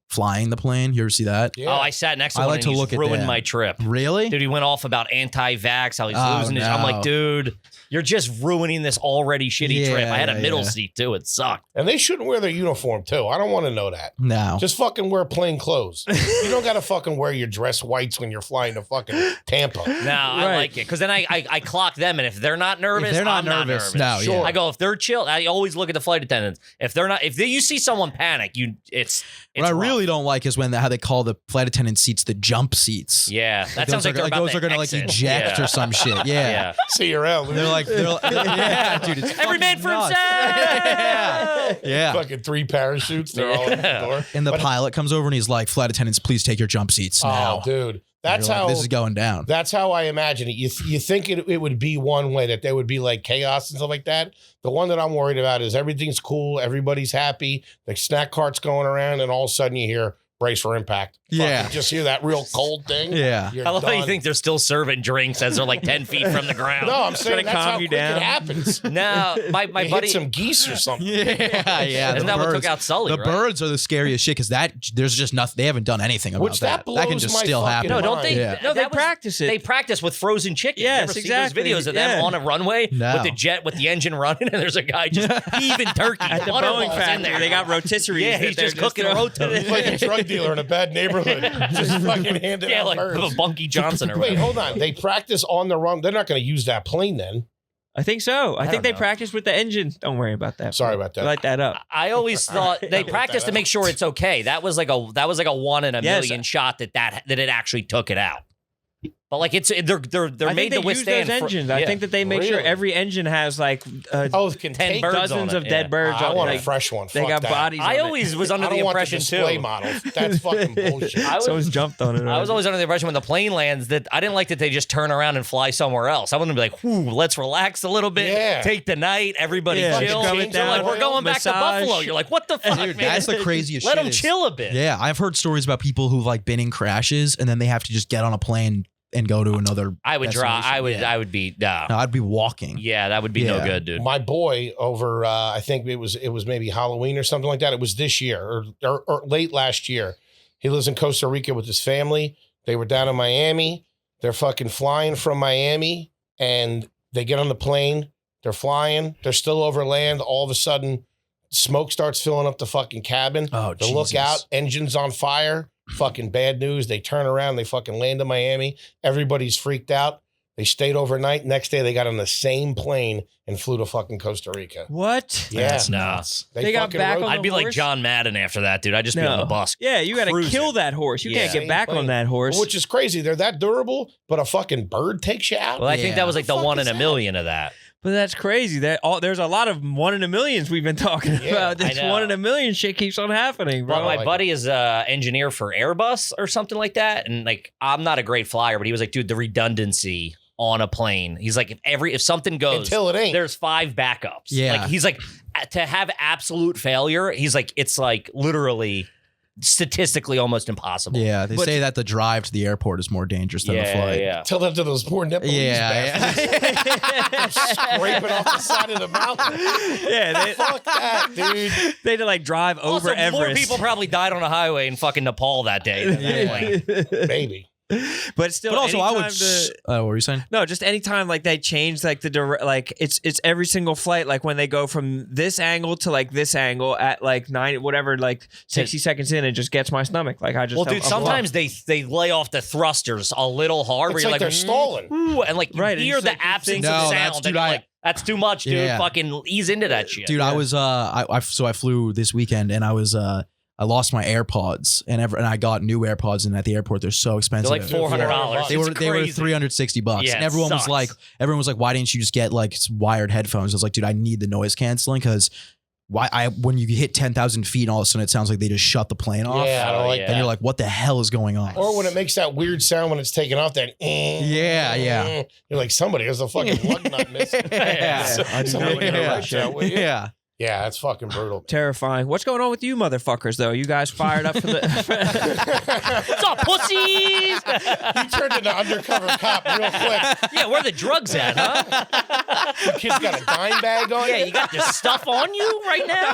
flying the plane. You ever see that? Yeah. Oh, I sat next to I one like and to he's look at ruined them. my trip. Really? Dude, he went off about anti-vax, how he's Oh, losing his. I'm no. like, dude, you're just ruining this already shitty Yeah, trip. I had a yeah, middle yeah. seat too. It sucked. And they shouldn't wear their uniform too. I don't want to know that. No. Just fucking wear plain clothes. You don't got to fucking wear your dress whites when you're flying to fucking Tampa. No, I like it because then I clock them, and if they're not nervous, If they're not I'm nervous, not nervous. no, yeah. I go if they're chill. I always look at the flight attendants. If they're not, if you see someone panic, it's What I rough. really don't like is how they call the flight attendant seats the jump seats. Yeah, that sounds like they're about those to are gonna like exit. eject Yeah. or some shit. Yeah. See you around. They're like, yeah, dude. It's Every fucking man for nuts. himself. Yeah. Fucking 3 parachutes. They're all in the door. And the pilot comes over and he's like, "Flight attendants, please take your jump seats now." Oh, dude. That's You're like, how this is going down. That's how I imagine it. You think it would be one way, that there would be like chaos and stuff like that. The one that I'm worried about is everything's cool, everybody's happy, the snack cart's going around, and all of a sudden you hear brace for impact. Yeah. Fucking just hear that real cold thing. Yeah. You're I love how you done. think they're still serving drinks as they're like 10 feet from the ground. No, I'm saying Trying to that's calm how you quick down. it happens. No, my You buddy. hit some geese or something. Yeah. Isn't that what took out Sully? The right? birds are the scariest shit because there's just nothing. They haven't done anything about Which that That can blows just my still fucking happen. No, don't they? Yeah. No, they that was- practice it. They practice with frozen chicken. Yes, you ever exactly. see those videos of them Yeah. on a runway No. with the jet with the engine running, and there's a guy just heaving turkey. At the Butter Boeing balls in factory, there. they got rotisseries. Yeah, that he's they're just cooking throwing- rotos. It's like a drug dealer in a bad neighborhood. Just fucking handing Yeah, out like birds. a Bunky Johnson or Wait, whatever. hold on. They practice on the run. They're not going to use that plane then. I think so. I think don't they know. practice with the engine. Don't worry about that. Sorry about that. Light that up. I always thought they Look practiced that to make up. sure it's okay. That was like a 1 in a Yes. million shot that it actually took it out. But like they're I made think to they use withstand those engines. I yeah. think that they make sure Really? every engine has like Oh, it can 10 take birds dozens on of it, dead yeah. birds. I on want it. a fresh one. They Fuck got that. bodies. I on it. always was under I the don't want impression display too. model. That's fucking bullshit. I was- Someone's jumped on it. I was always under the impression when the plane lands that I didn't like that they just turn around and fly somewhere else. I wanted to be like, "Whoo, let's relax a little bit, Yeah. take the night, everybody Yeah, chill." scrub They're it down, like, "We're going back to massage. Buffalo." You're like, "What the fuck, Dude, man?" that's the craziest Let shit them is- chill a bit. Yeah, I've heard stories about people who've like been in crashes and then they have to just get on a plane and go to another. I would draw. destination. I would be. No. No, I'd be walking. Yeah, that would be no Yeah. good, dude. My boy over, I think it was maybe Halloween or something like that. It was this year or late last year. He lives in Costa Rica with his family. They were down in Miami. They're fucking flying from Miami and they get on the plane. They're flying. They're still over land. All of a sudden, smoke starts filling up the fucking cabin. Oh, The lookout, engine's on fire. Fucking bad news. They turn around. They fucking land in Miami. Everybody's freaked out. They stayed overnight. Next day, they got on the same plane and flew to fucking Costa Rica. What? Yeah. That's No. nuts. They got fucking back rode- on I'd be like horse? John Madden after that, dude. I'd just be on the bus. Yeah, you got to Cruising. kill that horse. You Yeah. can't get back Same on plane. that horse. Which is crazy. They're that durable, but a fucking bird takes you out. Well, I think Yeah. that was like the Fuck 1 is in a that? million of that. But that's crazy. There's a lot of 1 in a millions we've been talking Yeah, about. This I know. 1 in a million shit keeps on happening, bro. Well, my like buddy is a engineer for Airbus or something like that, and like I'm not a great flyer, but he was like, dude, the redundancy on a plane. He's like, if something goes, Until it ain't. there's 5 backups. Yeah. Like he's like, to have absolute failure, he's like, it's like literally statistically almost impossible. Yeah, they But- say that the drive to the airport is more dangerous than the flight. yeah. Tell that to those poor Nepalese bastards. Yeah, Scraping off the side of the mountain. Yeah, Fuck that, dude. they had to like drive over Also, Everest. more people probably died on a highway in fucking Nepal that day. Than that plane. Maybe. But still, but also I would. anytime to- What were you saying? No, just anytime like they change like like it's every single flight, like when they go from this angle to like this angle at like 60 seconds in, it just gets my stomach. Like I just Well, dude, sometimes they lay off the thrusters a little hard. It's where like you're they're stalling. "Ooh," and like you Right, and hear it's the like you absence think- of No, sound, that's- and dude, you're I- like, that's too much, dude. Yeah. Fucking ease into that shit. Dude, I was so I flew this weekend and I lost my AirPods and I got new AirPods and at the airport they're so They're expensive. like $400. They were It's they were crazy. $360 Yeah, and it everyone was sucks. like why didn't you just get like wired headphones? I was like, dude, I need the noise canceling because when you hit 10,000 feet and all of a sudden it sounds like they just shut the plane off. Yeah, I don't like yeah. And you're like, what the hell is going on? Or when it makes that weird sound when it's taking off, that Yeah. You're like, somebody has a fucking lug nut missing. Yeah. I do Somebody not get a know rush out, will you? Yeah. Yeah, that's fucking brutal. terrifying. What's going on with you, motherfuckers? Though you guys fired up for the. What's up, pussies? You turned into undercover cop real quick. Yeah, where the drugs at, huh? The kid's got a dime bag on. Yeah, you got this stuff on you right now?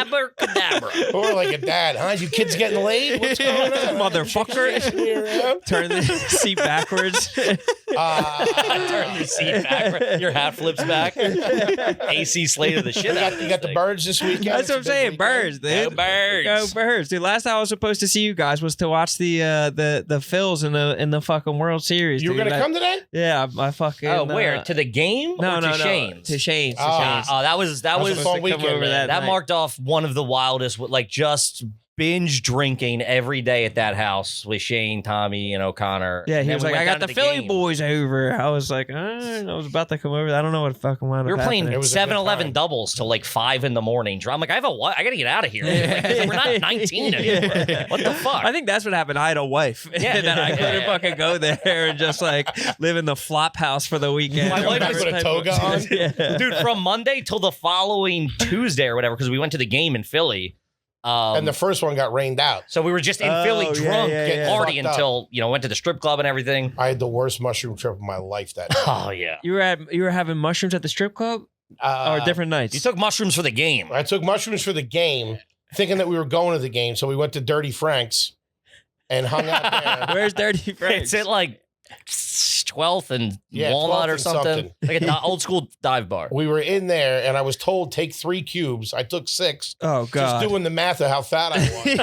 Abracadabra. Or like a dad, huh? You kids getting laid? What's going on? Motherfucker. Turn the seat backwards. Turn your seat back. Your hat flips back. AC slated the shit out of You got the this birds this weekend. That's what I'm It's a big saying. weekend. Birds, dude. Go Birds. Go birds, dude. Last time I was supposed to see you guys was to watch the Phils in the fucking World Series. You were dude. gonna come to that? Yeah, I fucking. thing. Oh, where? To the game? No, or no, to no. Shane's? To Shane's. To Oh. Shane's. Oh, that was That was a fun Come weekend, over man. that that marked off one of the wildest, like just binge drinking every day at that house with Shane, Tommy, and O'Connor. Yeah, And he then was we like, went I down got to the Philly game. boys over. I was like, I was about to come over. I don't know what fucking wound We up were playing happening. It was a good 7-Eleven time. doubles till like 5 in the morning. I'm like, I gotta get out of here. Like, we're not 19 anymore. Yeah. What the fuck? I think that's what happened. I had a wife. Yeah. that I couldn't Yeah. fucking go there and just like live in the flop house for the weekend. My wife was- Put a toga on? Yeah. Dude, from Monday till the following Tuesday or whatever, because we went to the game in Philly. And the first one got rained out. So we were just in Philly drunk, yeah. party Fucked up. until went to the strip club and everything. I had the worst mushroom trip of my life that night. Oh yeah. You were having mushrooms at the strip club or different nights? You took mushrooms for the game. I took mushrooms for the game, thinking that we were going to the game. So we went to Dirty Frank's and hung out there. Where's Dirty Frank's? It's at like 12th and Yeah, Walnut 12th or and something. Like an old school dive bar. We were in there, and I was told take 3 cubes. I took 6. Oh God! Just doing the math of how fat I was.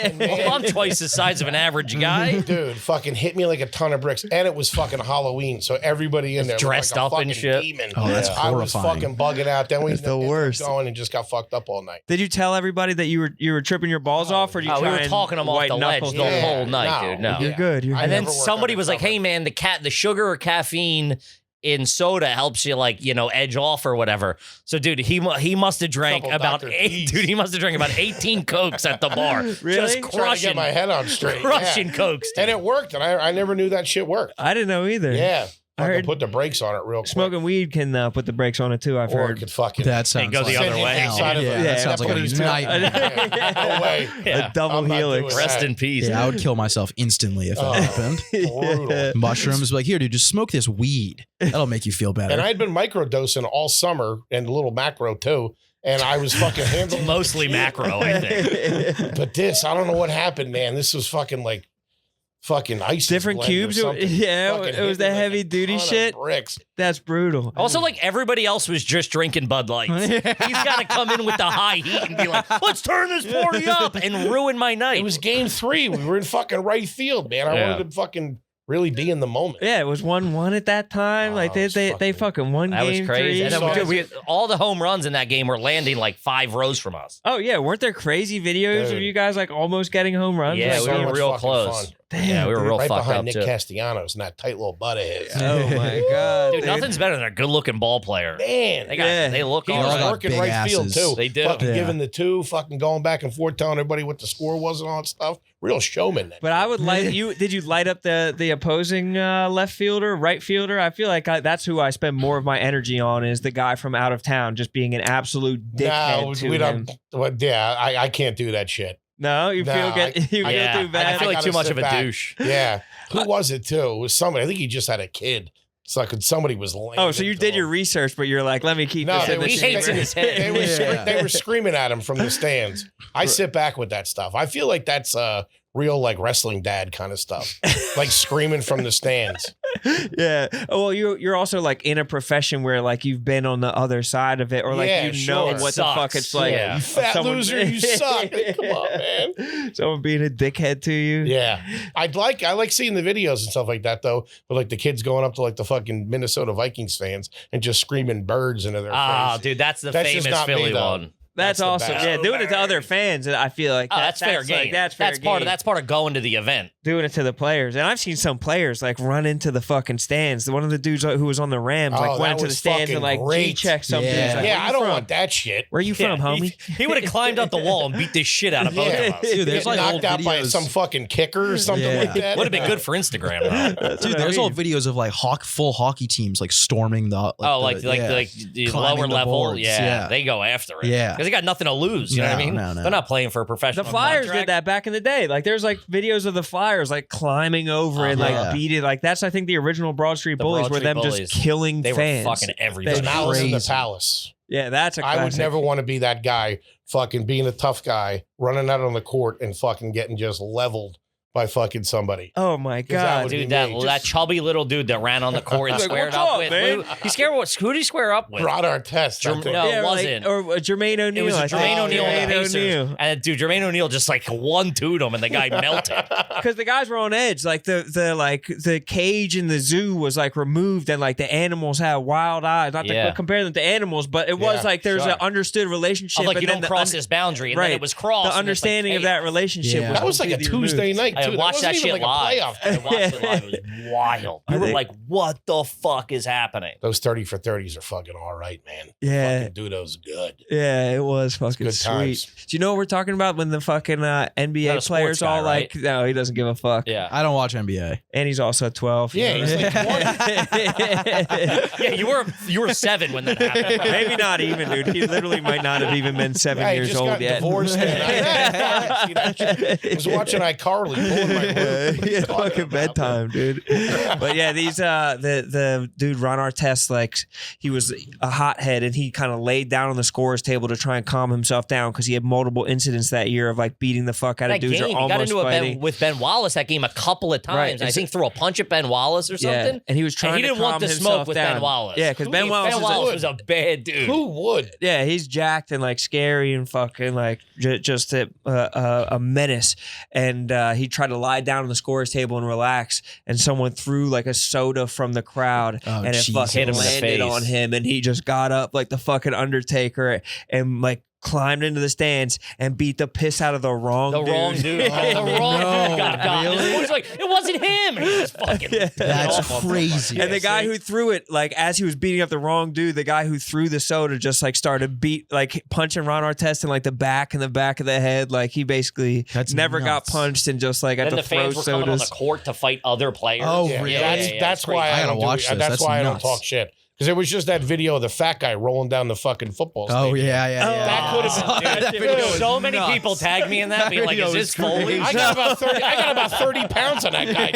And man, Well, I'm twice the size of an average guy. dude, fucking hit me like a ton of bricks, and it was fucking Halloween, so everybody in there Dressed looked like up a and fucking shit. demon. Oh, that's I was horrifying. fucking bugging out. Then we It's the ended up worst. going and just got fucked up all night. Did you tell everybody that you were tripping your balls off, or did you Oh, we try were and talking them off white the ledge knuckle the them? Yeah, whole night, no. dude. No. You're good. You're I And good. then never worked somebody on was the like, "Hey, man, the sugar or caffeine in soda helps you edge off or whatever." So, dude, he must have drank Couple about Dr. 8. Pete's. Dude, he must have drank about 18 cokes at the bar. Really? Just Trying to get crushing, my head on straight. crushing Yeah. cokes. Dude. And it worked, and I never knew that shit worked. I didn't know either. Yeah. I I heard could put the brakes on it real quick. Smoking weed can put the brakes on it too. I've or it heard. could fucking That sounds go the like other send him way. inside of Yeah, it. that sounds like put a his nightmare. Yeah, no way. Yeah. A double I'm not helix. doing Rest that. in peace. Yeah, I would kill myself instantly if that happened. Brutal. Mushrooms, like, here, dude, just smoke this weed. That'll make you feel better. And I'd been microdosing all summer and a little macro too. And I was fucking handling Mostly macro, I think. But this, I don't know what happened, man. This was fucking ice. Different cubes. Yeah, it was the heavy duty shit. Bricks. That's brutal. Also, everybody else was just drinking Bud Lights. He's got to come in with the high heat and be like, "Let's turn this party up," and ruin my night. It was game 3. We were in fucking right field, man. I Yeah. wanted to fucking really be in the moment. Yeah, it was 1-1 at that time. Oh, like they fucking won that was game crazy. 3. And then So- all the home runs in that game were landing 5 rows from us. Oh yeah, weren't there crazy videos of Dude. you guys almost getting home runs? Yeah, Like, we were much real fucking close. fun. Yeah, we were real Right fucked behind up Nick too. Castellanos and that tight little butt of his. Oh my god, Dude, dude. nothing's better than a good-looking ball player. Man, They look he all was got working big right field asses. too. They do. Fucking Yeah. giving the 2, fucking going back and forth, telling everybody what the score was and all that stuff. Real showman. But I would light you. Did you light up the opposing left fielder, right fielder? I feel like that's who I spend more of my energy on. Is the guy from out of town just being an absolute dickhead to we him. don't. Well, yeah, I can't do that shit. No, you No, feel you Yeah, feel too bad. I feel like gotta too much sit of a back. douche. Yeah, who was it too? It was somebody. I think he just had a kid. It's like somebody was laying. Oh, so you into did him. your research, but you're like, let me keep No, this they in were, the He hates chamber. in his head. they were screaming at him from the stands. I sit back with that stuff. I feel like that's real wrestling dad kind of stuff, like screaming from the stands. Yeah. Oh, well, you're also in a profession where you've been on the other side of it, or Yeah, know sure. what It the fuck sucks. it's like. Yeah. You fat Someone- loser, you suck. Come on, man. Someone being a dickhead to you. Yeah, I like seeing the videos and stuff like that though. But the kids going up to the fucking Minnesota Vikings fans and just screaming birds into their Ah, face. dude, that's the That's just famous not me, Philly though. one. That's the awesome. best. Yeah, doing it to other fans, I feel like Oh, that's fair game. That's fair part of game. that's part of going to the event. Doing it to the players, and I've seen some players run into the fucking stands. One of the dudes who was on the Rams Oh, went that into the was stands and fucking great. G-checked some Yeah. dudes. Like, Yeah, where I you don't from? want that shit. Where you from, homie? He would have climbed up the wall and beat the shit out of both Yeah. of us. Dude, there's Get knocked old out by videos. some fucking kicker or something Yeah. like that. Would have been good for Instagram, though. That's Dude, what I there's mean. old videos of full hockey teams The storming the climbing lower the level, boards, yeah. they go after it. Yeah. Because they got nothing to lose. You know what I No, mean? no. They're not playing for a professional. The Flyers contract. did that back in the day. There's videos of the Flyers Oh, climbing over and yeah. beating. That's I think the original Broad Street The Bullies Broad were Street them Bullies. just killing They fans. were fucking The everybody. Malice in the Crazy. Palace. Yeah, that's a classic. I would never want to be that guy, fucking being a tough guy, running out on the court and fucking getting just leveled by fucking somebody. Oh my that god, would be Dude, me. that chubby little dude that ran on the court and Like, squared what's up up, with. man? Who did he square up with? Rod Artest. I Jerm- think. no. Yeah, it wasn't. or Jermaine O'Neal. It was I think. Jermaine O'Neal and the Jermaine Pacers. O'Neal. And dude, Jermaine O'Neal just 1-2'd him and the guy melted. Because the guys were on edge. The cage in the zoo was removed, and the animals had wild eyes. Not Yeah. to compare them to animals, but it was Yeah, there's sure. an understood relationship. I'm like, and you then don't the cross this boundary. And right. then it was crossed. The and it's like, understanding of hey, that relationship Yeah. was That was like a completely Tuesday removed. night. Yeah, I too. watched that wasn't even shit like a live. playoff. I watched it live. It was wild. We were like, what the fuck is happening? Those 30 for 30s are fucking all right, man. Yeah. Fucking do those good. Yeah, it was fucking good sweet. times. Do you know what we're talking about when the fucking Not a NBA sports players guy, all like, right? no, he doesn't give a fuck. Yeah. I don't watch NBA. And he's also 12. Yeah, he's like 20. Yeah, you were 7 when that happened. Maybe not even, dude. He literally might not have even been 7 Yeah, he years just old got yet. divorced. I was watching iCarly. Pulling my room. Yeah, fucking bedtime, dude. But yeah, these the dude Ron Artest, like he was a hothead, and he kind of laid down on the scorers table to try and calm himself down because he had multiple incidents that year of like beating the fuck out of That dudes game, or he got almost into fighting. with Ben Wallace that game a couple of times. Right. I think threw a punch at Ben Wallace or something. Yeah, and he was trying And he to didn't calm want to himself smoke with down. Ben Wallace. Yeah, because Ben Wallace, was a bad dude. Who would? yeah, he's jacked and like scary and fucking like just a menace. And he tried to lie down on the scorer's table and relax. And someone threw like a soda from the crowd, Oh, and it Jesus. fucking Hit him in the landed face. on him. And he just got up like the fucking Undertaker and like climbed into the stands and beat the piss out of the wrong dude. The wrong dude. The wrong dude got got. Really? It was like, it wasn't him. And he was fucking That's crazy. And the guy who threw it, like as he was beating up the wrong dude, the guy who threw the soda just like started punching Ron Artest in like the back of the head. Like he basically That's never got nuts. punched and just like had Then to the throw fans were coming on the sodas. court to fight other players. Oh, Yeah, really? That's why I I gotta don't watch this. That's That's why I nuts. don't talk shit. Because there was just that video of the fat guy rolling down the fucking football Oh stadium. yeah. That could have been. That Dude, video was So many nuts. people tagged me in that, being like, video "Is was this Foley?" I got about 30 pounds on that guy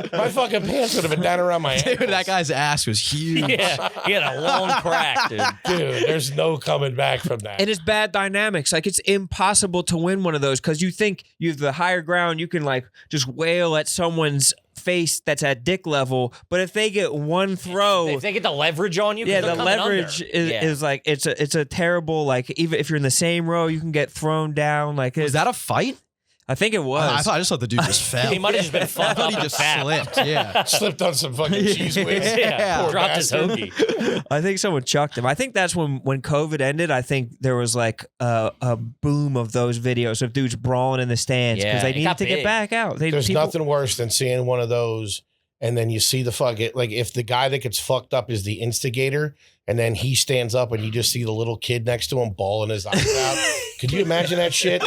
too. My fucking pants would have been down around my ankles. Dude, that guy's ass was huge. Yeah, he had a long crack, dude. Dude, there's no coming back from that. And it's bad dynamics. Like it's impossible to win one of those because you think you have the higher ground. You can like just wail at someone's face that's at dick level. But if they get one throw, If they get the leverage on you, 'cause yeah, they're the coming leverage under. is like it's a terrible like even if you're in the same row, you can get thrown down. Like Was that a fight? I think it was. I just thought the dude just fell. He might have just been I fucked thought up he and just fat. slipped. Yeah. Slipped on some fucking cheese whiz. Yeah. Poor Dropped his bastard. hoagie. I think someone chucked him. I think that's when COVID ended. I think there was like a boom of those videos of dudes brawling in the stands because Yeah, they it needed got to get big. back out. There's nothing worse than seeing one of those and then you see the fucking, like if the guy that gets fucked up is the instigator and then he stands up and you just see the little kid next to him bawling his eyes out. Could you imagine that shit?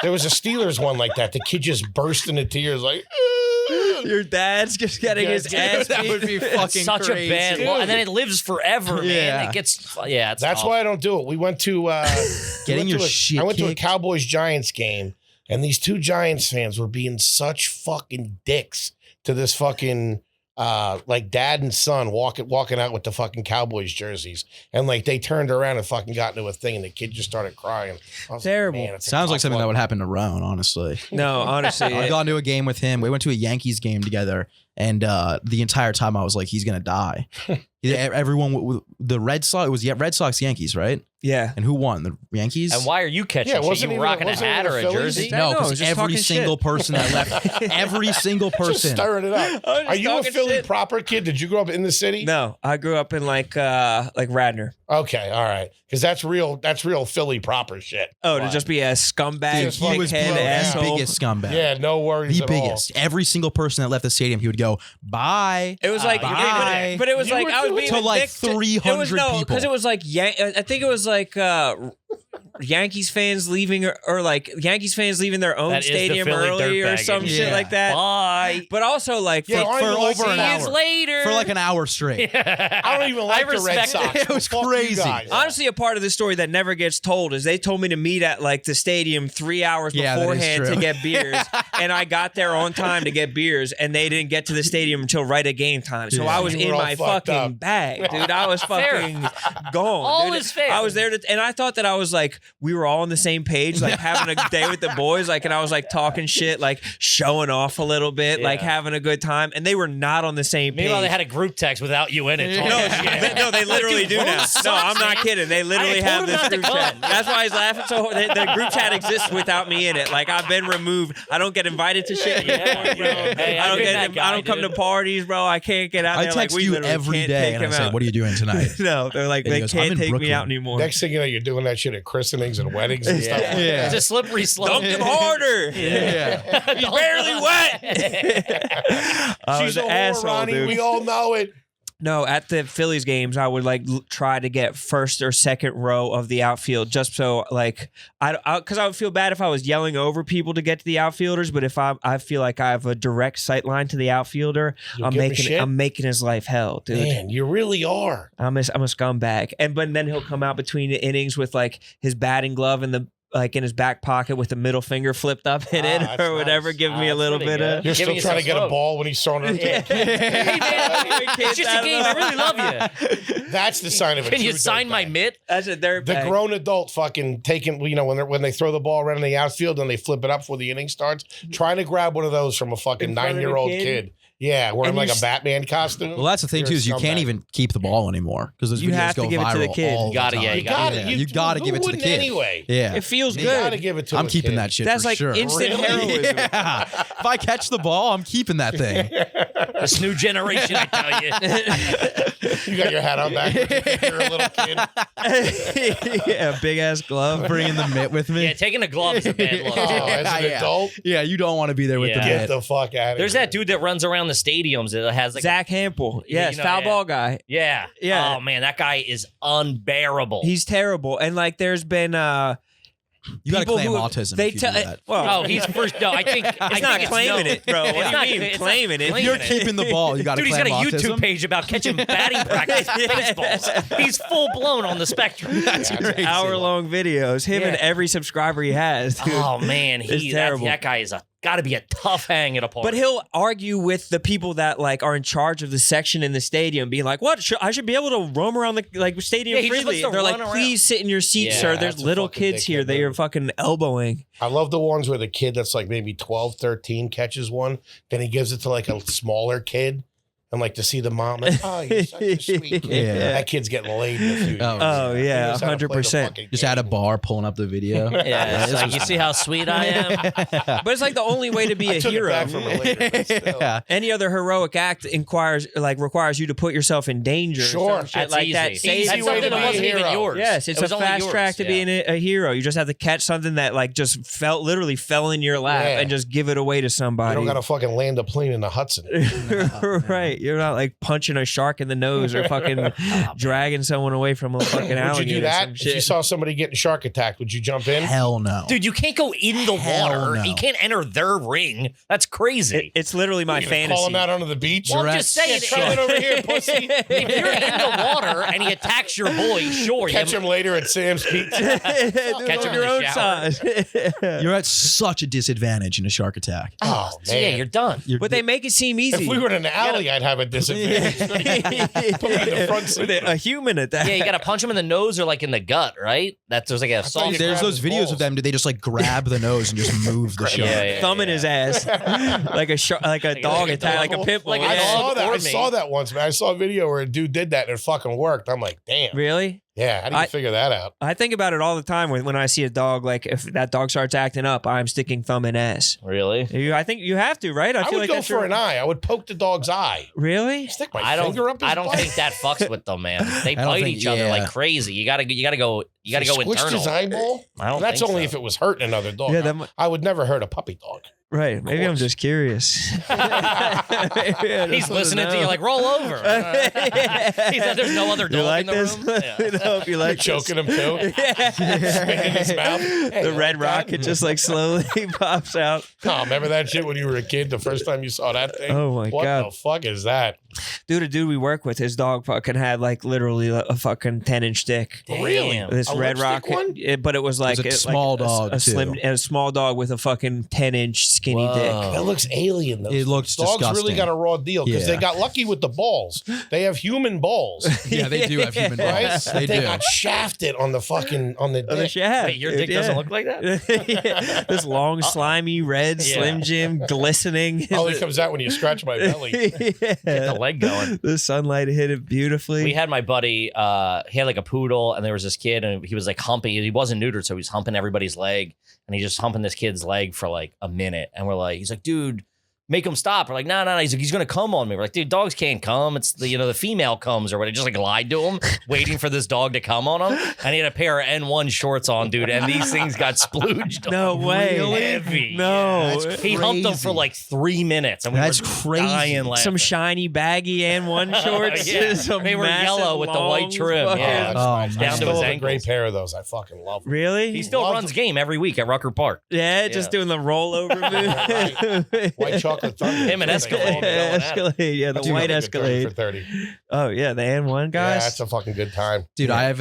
There was a Steelers one like that. The kid just burst into tears like, Your dad's just getting his ass That beat. would be fucking Such crazy. a bad, and then it lives forever, man. Yeah. It gets, yeah. It's That's tough. why I don't do it. We went to Getting your shit I went to a kicked. Cowboys Giants game, and these two Giants fans were being such fucking dicks to this fucking like dad and son walking out with the fucking Cowboys jerseys, and like they turned around and fucking got into a thing, and the kid just started crying. I was Terrible. Like, man, it's a Sounds like tough something that one. would happen to Roan, honestly. No, honestly, I've gone to a game with him. We went to a Yankees game together, and the entire time I was like, he's gonna die. Everyone, the Red Sox, it was Red Sox Yankees, right? yeah. And who won? The Yankees? And why are you catching Yeah, shit? wasn't You even- rocking a wasn't hat even or a the Phillies? jersey? I No, know, because just every talking single shit. person that left, every single Just person. stirring it up. I was just Are you a talking Philly shit. proper kid? Did you grow up in the city? No, I grew up in like Radnor. Okay, all right, because that's real Philly proper shit. Oh, Why? to just be a scumbag, Dude, he was head broke. asshole. the biggest scumbag. Yeah, no worries. The at biggest. Every single person that left the stadium, he would go, bye. It was like, Bye. but it was You like were I was doing being to a like dick 300 it was, no, people. because it was like I think it was like Yankees fans leaving or like Yankees fans leaving their own That is the stadium Philly early or dirtbagging. some shit Yeah. like that. Bye. But also like Yeah, I for don't even like over an the- hour. Years later. For like an hour straight. I don't even like the Red respect Sox. it. It but was fuck you crazy. guys. honestly, a part of the story that never gets told is they told me to meet at like the stadium 3 hours Yeah, that is beforehand true. to get beers, and I got there on time to get beers, and they didn't get to the stadium until right at game time. So Yeah. I was You in were all my fucked fucking up. bag, dude. I was Fair. fucking gone. All dude. is fair. I was there to, and I thought that I was like, we were all on the same page, like having a day with the boys, like, and I was like talking shit, like showing off a little bit, like Yeah. having a good time, and they were not on the same page. Meanwhile, they had a group text without you in it. No, talking no, they literally Dude, do Rose now. No, sucks, I'm not man. kidding. They literally I have told him this not to group chat. come. That's why he's laughing so hard. The group chat exists without me in it. Like I've been removed. I don't get invited to shit Yeah, anymore, bro. yeah. Hey, I I've don't been get. that guy, I don't come to dude. parties, bro. I can't get out I there. text like, we you literally every can't day take and I him say, out. what are you doing tonight? No, they're like And he they goes, "I'm can't in take me Brooklyn." out anymore. Next thing you know, you're doing that shit at Chris christenings and weddings and stuff. Like Yeah. It's a slippery slope. Dunk him harder. Yeah. He's barely wet. I was She's an a whore, asshole, Ronnie. dude. We all know it. No, at the Phillies games, I would like try to get first or second row of the outfield, just so like because I would feel bad if I was yelling over people to get to the outfielders. But if I feel like I have a direct sight line to the outfielder, You'll I'm give a shit? making his life hell, dude. Man, you really are. I'm a scumbag, but then he'll come out between the innings with like his batting glove in his back pocket with the middle finger flipped up in it that's or whatever, nice. giving me a little pretty bit of. good. You're Giving still trying to get a smoke. ball when he's throwing it. Hey, man, it's just a game. I really love you. That's the sign of a Can you true sign my dirtbag. mitt? That's a dirt The bag. grown adult fucking taking, when they throw the ball around in the outfield and they flip it up before the inning starts, trying to grab one of those from a fucking In front of a 9-year-old kid? kid. Yeah, wearing And like you a Batman costume. Well, that's the thing You're too a is you can't scumbag. even keep the ball anymore because those You videos have to go give it viral to the kid. all You gotta, the yeah, time. you You gotta, Yeah, you, you gotta who give it to the wouldn't kid. anyway. Yeah, It feels You good. gotta give it to I'm a keeping kid. that shit. That's for like sure. instant Really? heroism. Yeah. If I catch the ball, I'm keeping that thing. This new generation, I tell you. You got your hat on backwards. You think you're a little kid. Yeah, big ass glove. Bringing the mitt with me. Yeah, taking a glove is a bad look. Oh, as an Yeah. adult, Yeah, you don't want to be there with Yeah. the get mitt. the fuck out of There's here. that dude that runs around the stadiums that has like Zach Hampel. Yeah, Yes, you know, foul yeah. ball guy. yeah. Yeah. Oh man, that guy is unbearable. He's terrible. And like there's been You got to people claim who- autism. They if you tell do that. well, Oh, he's first. No, I think it's not claiming it, bro. What do you mean claiming it? If you're keeping the ball, you got to Dude, he's claim got a autism. YouTube page about catching batting practice baseballs. He's full blown on the spectrum. That's crazy. Hour-long videos. Him and Yeah. every subscriber he has. Dude. Oh man, It's terrible. that guy is got to be a tough hang at a party. But he'll argue with the people that like are in charge of the section in the stadium, being like, "What? I should be able to roam around the like stadium Yeah, he just freely." likes to They're like, run around. "Please sit in your seat, Yeah, sir. There's that's a little fucking kids here. dickhead They are move. fucking elbowing." I love the ones where the kid that's like maybe 12, 13 catches one, then he gives it to like a smaller kid. And like to see the mom, like, oh, you're such a sweet kid. Yeah. That kid's getting laid in a few years. Oh, Oh He yeah, knows how to play the 100%. fucking Just game. at a bar pulling up the video. yeah, it's like you see how sweet I am. But it's like the only way to be I a took it hero. back from her later, but still. Yeah. Any other heroic act requires you to put yourself in danger. or Sure. some shit That's like easy. that. Easy Saves That's you way something to that be a wasn't even hero. yours. Yes, it's It was a only fast yours, track to yeah. being a hero. You just have to catch something that like just literally fell in your lap Yeah. and just give it away to You somebody. don't got to fucking land a plane in the Hudson. Right. You're not like punching a shark in the nose or fucking dragging someone away from a fucking Would alligator. you do or that? some If shit. you saw somebody getting shark attacked, would you jump in? Hell no. Dude, you can't go in the Hell water. no. You can't enter their ring. That's crazy. It's literally my You gonna fantasy. Call him out onto the beach? Well, I'm You're just at- saying, Try it over here, pussy. if you're in the water and he attacks your boy, sure, Catch you him later at Sam's Pizza. Do Catch it him on in your the own shower. size. You're at such a disadvantage in a shark attack. Oh, so yeah, man. you're done. You're, But they make it seem easy. If we were in an alley, I'd have a disadvantage. Put me in the front seat. With a human at that. Yeah, you got to punch him in the nose or like in the gut, right? There's like a thought soft. you there's grab those his videos balls. of them. Do they just like grab the nose and just move the shark? Yeah, Thumb in his ass, like a dog attack, like a pit bull. Like a I Yeah. saw that. or I me. saw that once, man. I saw a video where a dude did that and it fucking worked. I'm like, damn. Really? Yeah, how do you I- figure that out? I think about it all the time when I see a dog. Like if that dog starts acting up, I'm sticking thumb in ass. Really? I think you have to, right? I feel would like go that's for your- an eye. I would poke the dog's eye. Really? Stick my I don't. finger up his I don't butt. think that fucks with them, man. They I don't bite think- each other yeah. like crazy. You gotta go. You gotta go Squished his internal. eyeball? I don't. That's think only so. if it was hurting another dog. Yeah, that mu- I would never hurt a puppy dog. Right. Maybe I'm course. just curious. He's listening to you like roll over. He said there's no other You dog like in the this? room. Yeah. I hope you You're like choking him too. Spitting in his mouth. Hey, The you red like that? rocket just like slowly pops out. Oh, remember that shit when you were a kid? The first time you saw that thing? Oh my what God. the fuck is that? Dude, a dude we work with, his dog fucking had like literally a fucking 10-inch dick. Damn. This A red lipstick rocket, one? but it was like a small dog, a slim, too. a small dog with a fucking 10-inch skinny dick. Whoa. That looks alien though. It looks Dogs disgusting. really got a raw deal because Yeah. they got lucky with the balls. They have human balls, Yeah, they do have human right? balls. They They do. got shafted on the fucking on the Oh, the dick. shaft. Wait, your dick doesn't look like that? Yeah. This long, slimy, red, Yeah. Slim Jim, glistening. Only comes out when you scratch my belly. Get the leg going. The sunlight hit it beautifully. We had my buddy, he had like a poodle, and there was this kid, and he was like humping. He wasn't neutered, so he was humping everybody's leg, and he just humping this kid's leg for like a minute. And we're like, he's like, dude, make him stop. We're like, no. He's like, he's gonna come on me. We're like, dude, dogs can't come. It's the female comes or what. I just like lied to him, waiting for this dog to come on him. And he had a pair of N1 shorts on, dude. And these things got splooged. No way. Heavy. No. That's He humped them crazy. for like 3 minutes. And we That's were crazy. dying laughing. Some shiny baggy and one shorts. Yeah. Some They were massive, yellow with the white long trim, fucking- yeah. That's Oh, nice. down I to still his have a great ankles. pair of those. I fucking love them. Really? He still Love runs them. game every week at Rucker Park. Yeah, just doing the rollover move. White chocolate thunder. Him and That's what they Escalade. call it. Escalade, yeah, the Dude, white I think a 30 Escalade. for 30. Oh yeah, the N1 Yeah, guys. that's a fucking good time. Dude, I have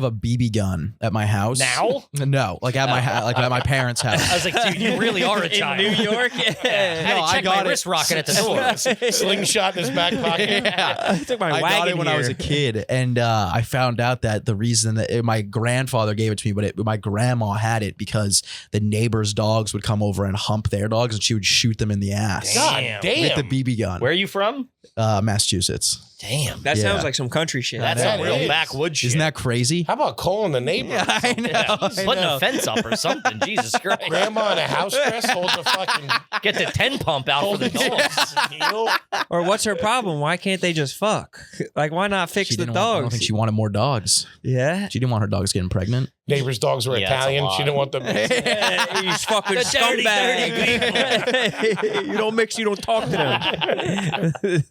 a BB gun at my house. Now? No, like at my like at my parent's house. I was like, dude, you really are a child. in New York. I Yeah. had No, to I check got my it. wrist rocket at the door. Slingshot in his back pocket. I took my I wagon got it when I was a kid, and I found out that the reason that my grandfather gave it to me, but my grandma had it because the neighbors' dogs would come over and hump their dogs, and she would shoot them in the ass God Damn. damn. with the BB gun. Where are you from? Massachusetts. Damn. That Yeah. sounds like some country shit. That's that some real is. backwoods shit. Isn't that crazy? How about calling the neighbor? I know. Yeah. I Putting know. a fence up or something. Jesus Christ. Grandma in a house dress holds a fucking Get the 10 pump out for the dogs. heel. Or what's her problem? Why can't they just fuck? Like, why not fix She the didn't want- I don't dogs? think she wanted more dogs. Yeah. She didn't want her dogs getting pregnant. Neighbor's dogs were Yeah, that's a Italian. lot. She didn't want them. You fucking The dirty, scumbag. You don't mix, you don't talk to them. That's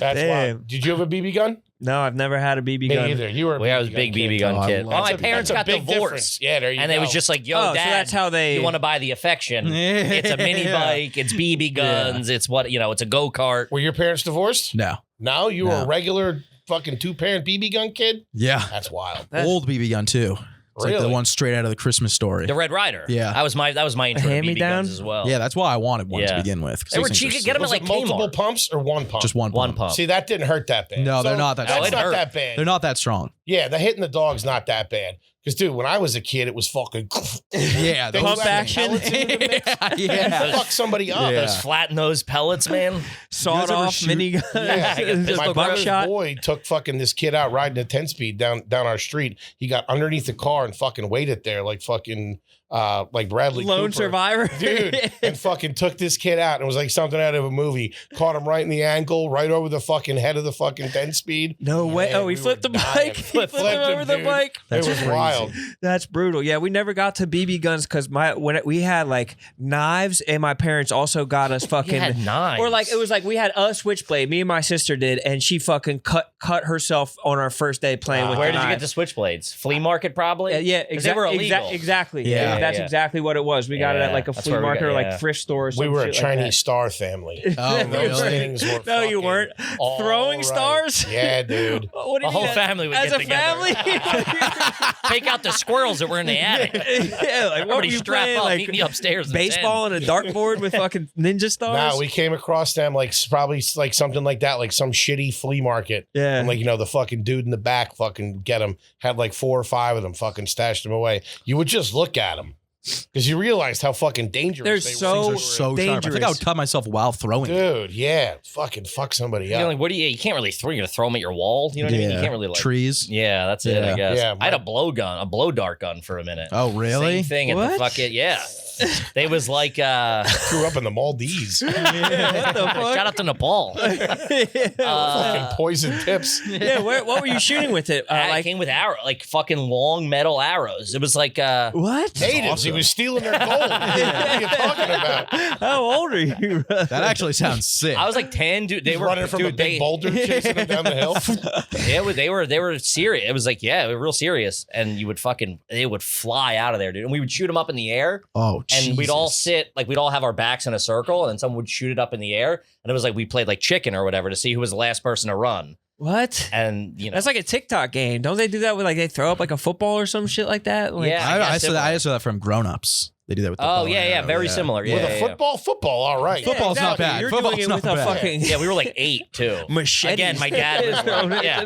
Damn. why. Did you have a BB gun? No, I have never had a BB Me gun. either. You were a Well, I was a big BB kid. gun Oh, I kid. love Well, my That's a- parents that's got a big divorced. difference. Yeah, there you And go. it was just like, yo, Oh, so dad, that's how they- you want to buy the affection. It's a mini Yeah. bike. It's BB guns. It's what, it's a go-kart. Were your parents divorced? No. No, you were No. a regular fucking 2-parent BB gun kid? Yeah. That's wild. Old BB gun too. It's like the Really? one straight out of the Christmas story. The Red Rider. Yeah. That was my intro to BB hand-me-down? guns as well. Yeah, that's why I wanted one to Yeah. begin with. 'cause They those were things are cheap. sick. Get them at Was like it multiple Kmart. pumps or one pump? Just one One pump. pump. See, that didn't hurt that bad. No, they're not that That's strong. not It hurt. that bad. They're not that strong. Yeah, the hitting the dog's not that bad. Because, dude, when I was a kid, it was fucking. Yeah, They Pump had action. pellets into the mix yeah. and fuck somebody up. Yeah. Those flat nose pellets, man. Sawed ever off shoot- minigun. Yeah, Just my a brother's buckshot. boy took fucking this kid out riding a 10-speed down our street. He got underneath the car and fucking waited there like fucking like Bradley Lone Cooper. survivor. Dude, and fucking took this kid out and it was like something out of a movie. Caught him right in the ankle, right over the fucking head of the fucking 10-speed. No way. Man, Oh, he we flipped the were dying. bike. He flipped him Flipped him, over the dude. bike. That's it was crazy. wild. That's brutal. Yeah, we never got to BB guns because we had like knives, and my parents also got us You fucking had knives. or like it was like we had a switchblade. Me and my sister did, and she fucking cut herself on our first day playing with. Where the did you knife. get the switchblades? Flea market, probably? Yeah, 'Cause they were illegal. exactly. Yeah. Yeah, that's Yeah. exactly what it was. We got it at Yeah, like a that's flea where we market got- or yeah. like thrift store. Or We some were a shit like Chinese star family. Oh, No, Those really? things were No, you fucking weren't. all Throwing right. stars? Yeah, dude. What do The you whole mean? family would as get a together. family. Take out the squirrels that were in the attic. Yeah, like what were Everybody you strap playing? up. Like Meet me upstairs. in baseball 10. and a dartboard with fucking ninja stars. Nah, we came across them like probably like something like that, like some shitty flea market. Yeah. And like, the fucking dude in the back fucking get them, had like 4 or 5 of them, fucking stashed them away. You would just look at them because you realized how fucking dangerous They're they so- were. They're so sharp. I think I dangerous. would cut myself while throwing. it. Dude, yeah. Fucking fuck somebody You're up. like, what do you can't really throw. You're going to throw them at your wall. You know what I mean? You can't really like. trees. Yeah, that's it, Yeah. I guess. Yeah, I had a blow dart gun for a minute. Oh, really? Same thing at What? the fucking, yeah. They was like, Grew up in the Maldives. what the fuck? shout out to Nepal. Fucking poison tips. Yeah, what were you shooting with it? I Like came with arrow, like fucking long metal arrows. It was like, what? Natives. He was stealing their gold. What are you talking about? How old are you? That actually sounds sick. I was like 10, dude. They He's were running from a dude, big boulder chasing him down the hill. They were serious. It was like, yeah, they were real serious. And you would they would fly out of there, dude. And we would shoot them up in the air. Oh, And we'd all Jesus. sit, like we'd all have our backs in a circle, and someone would shoot it up in the air. And it was like we played like chicken or whatever to see who was the last person to run. What? And That's like a TikTok game. Don't they do that with like they throw up like a football or some shit like that? Like, Yeah. I guess saw it that. I was. saw that from Grown Ups. They do that with. The bow oh and yeah, arrow, very similar. Yeah, With yeah, a yeah. football, all right. Football's not bad. You're Football's doing it not with a bad. fucking Yeah, we were like 8 too. machete. Again, my dad was like, yeah.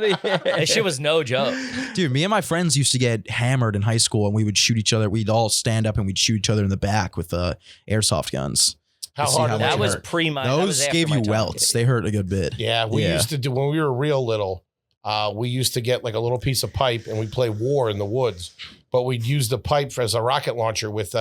That shit was no joke. Dude, me and my friends used to get hammered in high school, and we would shoot each other. We'd all stand up and we'd shoot each other in the back with airsoft guns. How See hard how are much they? That was hurt. pre my. that was Those after gave my you time. welts. They hurt a good bit. Yeah, we used to do when we were real little. We used to get like a little piece of pipe and we'd play war in the woods. But we'd use the pipe as a rocket launcher with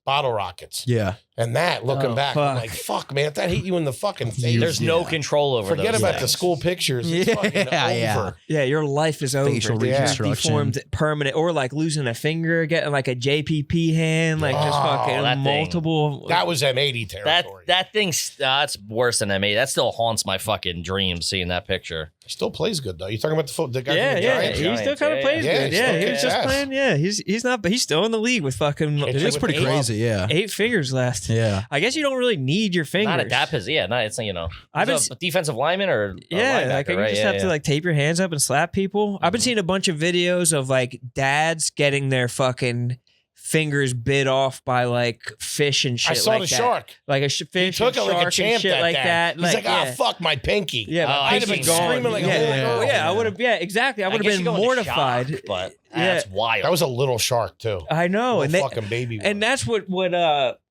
bottle rockets. Yeah. And that, looking Oh, back, fuck. I'm like, fuck, man, if that hit you in the fucking face. There's no control over Forget those about the things. school pictures. It's fucking over. Yeah, your life is over. Facial dude. You're reconstruction. deformed permanent, or like losing a finger, getting like a JPP hand, like just Oh, fucking that thing. multiple. That was M80 territory. That thing's that's worse than me. That still haunts my fucking dreams. Seeing that picture. Still plays good, though. You talking about the guy Yeah, from the yeah, Giants? he still kind of Yeah, plays yeah. good. Yeah, Yeah, he's he was still just kicks playing. Yeah, he's not, but he's still in the league with fucking. It It is pretty eight- crazy. Yeah. 8 fingers left. Yeah. I guess you don't really need your fingers. Not at that position. Yeah, not it's I've been he's a defensive lineman or a Yeah, linebacker, like you right? just Yeah, have to like tape your hands up and slap people. I've been seeing a bunch of videos of like dads getting their fucking fingers bit off by like fish and shit. I saw like the that. shark. Like a fish Took and it like a shark champ and shit that like day. that. He's like, yeah. fuck my pinky. Yeah, Oh, my I'd I'd have have pinky's been gone. screaming like a yeah, little yeah, girl. yeah, I would have. Yeah, exactly. I would guess have you been go into mortified. shock, but Yeah. that's wild. That was a little shark, too. I know, and Little fucking baby one. and that's what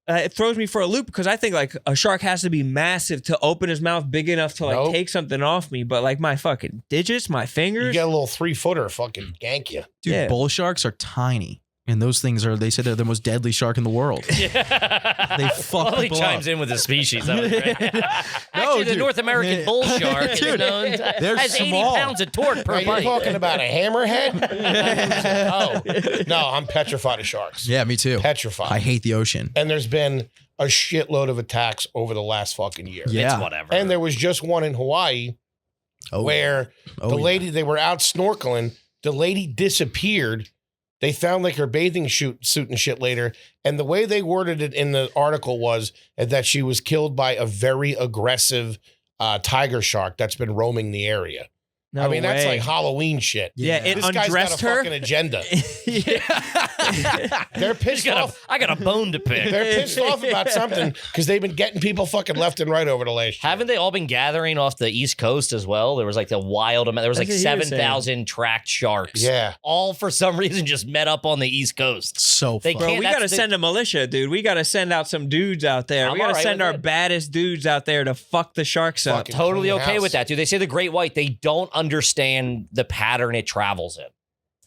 it throws me for a loop because I think like a shark has to be massive to open his mouth big enough to like Nope. take something off me. But like my fucking digits, my You fingers. get a little 3-footer fucking gank you. Dude, Yeah. bull sharks are tiny. And those things are, they say they're the most deadly shark in the world. Yeah. They fuck Well, he people chimes up. in with his species. That was great. Actually, the dude. North American bull shark is Dude, known they're has 80 small. pounds of torque Now, per you're bite. talking about a hammerhead? Oh, no, I'm petrified of sharks. Yeah, me too. Petrified. I hate the ocean. And there's been a shitload of attacks over the last fucking year. Yeah. It's whatever. And there was just one in Hawaii where Oh, the yeah. lady, they were out snorkeling. The lady disappeared. They found like her bathing suit and shit later. And the way they worded it in the article was that she was killed by a very aggressive tiger shark that's been roaming the area. No I mean, that's way. like Halloween shit. Yeah, it This guy's got a undressed her. fucking agenda. They're pissed off. I got a bone to pick. They're pissed off about something because they've been getting people fucking left and right over the last year. Haven't they all been gathering off the East Coast as well? There was like the wild amount. There was like That's what he was 7,000 tracked sharks. Yeah. All for some reason just met up on the East Coast. So They fun. Bro, can't- we that's gotta the- send a militia, dude. We gotta send out some dudes out there. I'm We gotta alright send with our it. baddest dudes out there to fuck the sharks up. Fucking Totally clean okay house. with that, dude. They say the great white, they don't understand the pattern it travels in.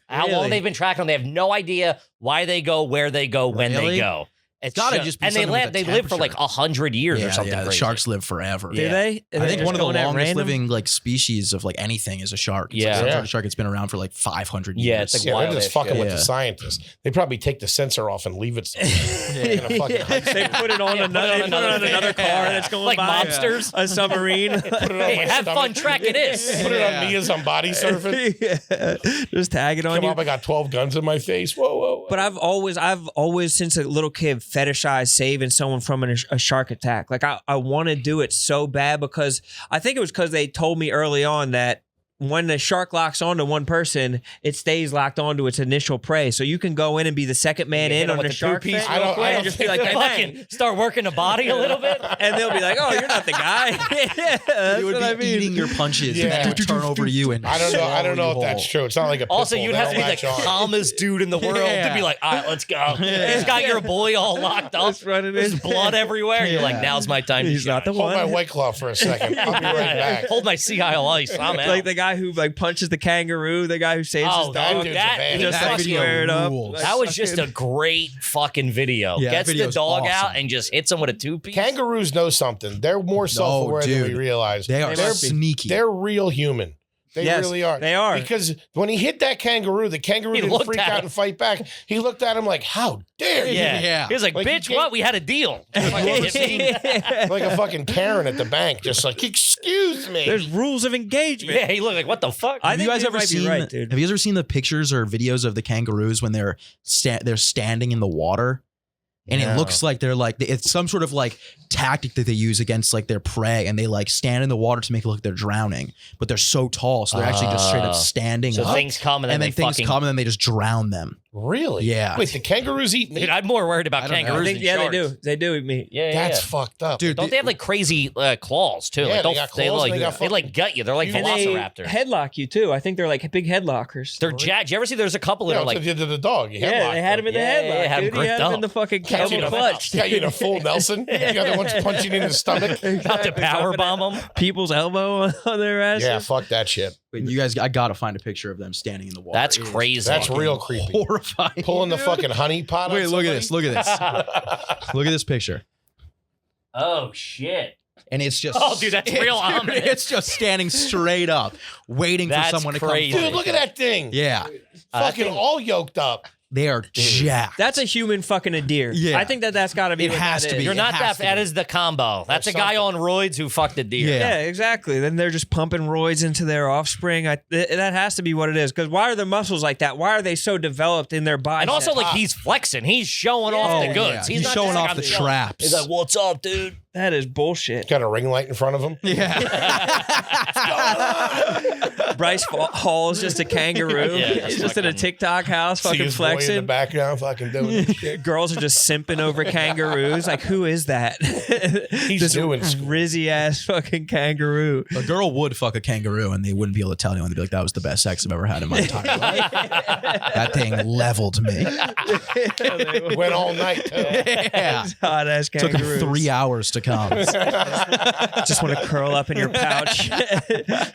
How long Really? they've been tracking them, they have no idea why they go, where they go, when Really? they go. It's gotta just be and they something with live. the They live for like temperature. 100 years or Yeah, something. yeah, the crazy. sharks live forever. Do Yeah. they? I think Just one of the going at longest random? living like species of like anything is a shark. It's Yeah. like some Yeah. sort of shark that's been around for like 500 years. Yeah, it's like Yeah, they're just Wild-ish, fucking with yeah. the scientists. They probably take the sensor off and leave it somewhere. In a fucking high They put it on Yeah, another, put it on another car that's going Like by. mobsters. A submarine. Put it on Hey, my have fun stomach. tracking this. Put it on me as I'm body surfing. Yeah. Just tag it on Come you. up, I got 12 guns in my face. Whoa, whoa, whoa. But I've always since a little kid fetishized saving someone from a shark attack. Like I want to do it so bad because I think it was because they told me early on that when the shark locks onto one person, it stays locked onto its initial prey. So you can go in and be the second man You hit in them on with the the shark two-piece face I real don't- quick I and don't just be think like, that hey, Fucking start working the body a little bit. and they'll be like, "Oh, you're not the guy." Yeah, that's It would what be I mean. eating your punches Yeah. and then it would turn over you and I don't know if swallow that's you true. It's not like a pit Also, bull. you'd They have to don't be the latch on. calmest dude in the world to be like, all right, let's go. He's got your boy all locked up. Just running There's in. blood everywhere. You're like, now's my time to He's not the shine. Hold my one. White Claw for a second. I'll be right back. Hold my Sea Isle ice. I'm out. Like the guy who like punches the kangaroo, the guy who saves Oh, his that dog. dude's that- a bad. just that like video square it up. rules. Like, That was just a fucking- great fucking video. Yeah, that Gets the video's dog awesome. out and just hits him with a two-piece. Kangaroos know something. They're more self-aware than we dude. realize. They are They're- sneaky. They're real human. They Yes, really are. they are. Because when he hit that kangaroo, the kangaroo He didn't looked freak at out him. and fight back. He looked at him like, how dare you? Yeah. Yeah. He was like, Like, he bitch, gave- what? We had a deal. Yeah, Like a fucking Karen at the bank, just like, excuse me. There's rules of engagement. he looked like, what the fuck? I Have you think guys you ever might be seen? right, dude. Have you guys ever seen the pictures or videos of the kangaroos when they're standing in the water? And No. it looks like they're like it's some sort of like tactic that they use against like their prey, and they like stand in the water to make it look like they're drowning, but they're so tall, so they're actually just straight up standing So up. things come and then, and then they things fucking... come and then they just drown them. Really? Yeah. Wait, the kangaroos eat meat? Dude, I'm more worried I about don't know. I kangaroos think, than yeah, sharks. they do. They do eat meat. Yeah, That's yeah. fucked up. Dude, Don't they have like crazy claws too? Yeah, like, they got claws and like, they got they like gut you. They're like And they velociraptors. headlock you too. I think they're like big headlockers. They're jacked. You ever see? There's a couple that Yeah, are like like you did to the dog. You yeah, headlocked they had him in the Yeah, headlock. yeah, had him dude. He gripped had him in up. the fucking Got you in camel a- clutch. got you in a full Nelson. The other one's punching you in the stomach. about to power bomb them. People's elbow on their asses. Yeah, fuck that shit. Wait, you guys, I gotta find a picture of them standing in the water. That's It is crazy. That's real creepy. horrifying. Pulling the fucking honey pot. Wait, on look at somebody? this. Look at this. Look at this picture. Oh shit. And it's just Oh, dude, that's real dude, ominous. It's just standing straight up, waiting That's for someone to crazy. come. Dude, look at that thing. Yeah, Fucking all yoked up. they are jacked. That's a human fucking a deer. Yeah. I think that's got to be. It what has that to is. be. You're It not has that. to That be. is the combo. That's a That's guy on something. roids who fucked a deer. Yeah. Yeah, exactly. Then they're just pumping roids into their offspring. That has to be what it is. Because why are their muscles like that? Why are they so developed in their body? And also, like, he's flexing. He's showing off the goods. He's not showing just like, off the I'm chilling. traps. He's like, "What's up, dude?" that is bullshit. Got a ring light in front of him. Yeah. Bryce Hall is just a kangaroo. Yeah, that's He's just in a fucking- TikTok house, See fucking his boy in the flexing. background, fucking doing this shit. Girls are just simping over kangaroos. Like, who is that? He's this doing rizzy ass fucking kangaroo. A girl would fuck a kangaroo and they wouldn't be able to tell anyone. They'd be like, that was the best sex I've ever had in my entire life. That thing leveled me. Went all night too. Yeah. Hot ass Took him kangaroos. 3 hours to come. Just want to curl up in your pouch.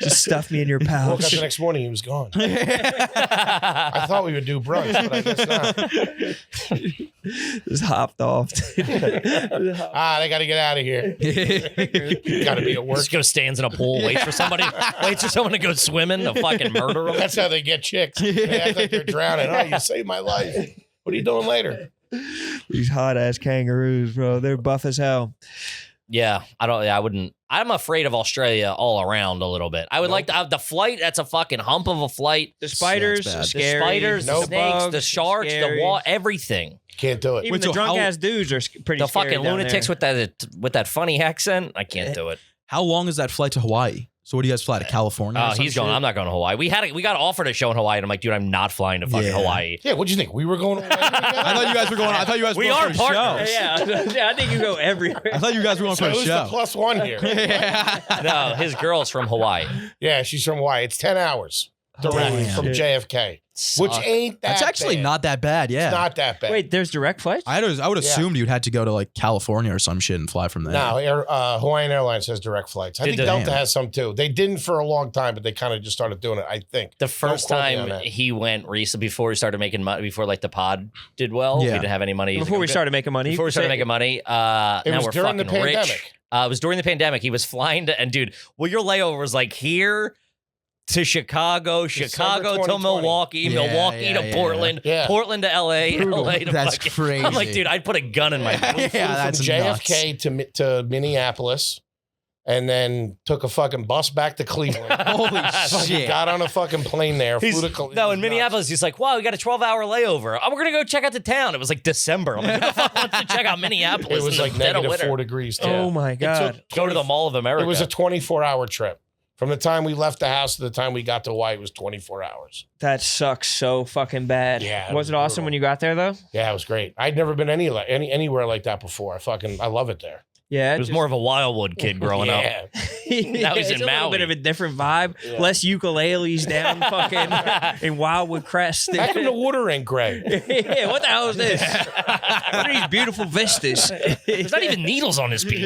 Just stuff me in your Woke up pouch. the next morning, he was gone. I thought we would do brunch, but I guess not. Just hopped off. They got to get out of here. Got to be at work. Just go stands in a pool, waits for somebody, waits for someone to go swimming to fucking murder him. That's how they get chicks. They act like they're drowning. Oh, you saved my life. What are you doing later? These hot ass kangaroos, bro. They're buff as hell. Yeah, I wouldn't. I'm afraid of Australia all around a little bit. I would like to, the flight. That's a fucking hump of a flight. The spiders, bad. are The scary. The spiders, No the snakes, bugs, the sharks, scary. the everything. Can't do it. Even Wait, the so drunk how- ass dudes are pretty The scary fucking down lunatics there. with that funny accent. I can't do it. How long is that flight to Hawaii? So what do you guys fly to California? or Oh, some he's going. shit? I'm not going to Hawaii. We got offered a show in Hawaii, and I'm like, dude, I'm not flying to fucking Yeah. Hawaii. Yeah, what'd you think? We were going to I thought you guys were going. I thought you guys were We going are for a partners. show. Yeah, I think you go everywhere. I thought you guys were going So for a who's the show. +1 here? Yeah. No, his girl's from Hawaii. Yeah, she's from Hawaii. It's 10 hours directly Damn. from JFK, which Suck. ain't that That's actually bad. not that bad. Yeah. It's not that bad. Wait, there's direct flights? I would Yeah. assumed you'd had to go to like California or some shit and fly from there. No, Hawaiian Airlines has direct flights. I Did think they? Delta Damn. has some too. They didn't for a long time, but they kind of just started doing it, I think. The first quote me on time that. he went recently, before he started making money, before like the pod did well, we Yeah. didn't have any money. Before we started making money? Before we started making money, It now was we're during the fucking rich. pandemic. It was during the pandemic. He was flying to, and dude, well, your layover was like here to Chicago, Chicago to 2020. Milwaukee, Yeah, Milwaukee yeah, to yeah. Portland, Yeah. Portland to LA, Brutal. LA to That's fucking, crazy. I'm like, dude, I'd put a gun in my Yeah, that's From JFK to Minneapolis, and then took a fucking bus back to Cleveland. Holy Fucking shit. Got on a fucking plane there. He's, flew to Cle- no, in nuts. Minneapolis, he's like, wow, we got a 12-hour layover. Oh, we're going to go check out the town. It was like December. I'm like, who the fuck wants to check out Minneapolis? It was in like the dead of negative winter? 4 degrees. Too. Oh my God. Go to the Mall of America. It was a 24-hour trip. From the time we left the house to the time we got to Hawaii, it was 24 hours. That sucks so fucking bad. Yeah, it Was was it awesome brutal. when you got there though? Yeah, it was great. I'd never been anywhere like that before. I love it there. Yeah. It was more of a Wildwood kid growing up. Yeah. That was it's in a little Maui. bit of a different vibe. Yeah. Less ukuleles down fucking in Wildwood Crest. How come the water ain't gray? Yeah, what the hell is this? What are these beautiful vistas? There's not even needles on his beach.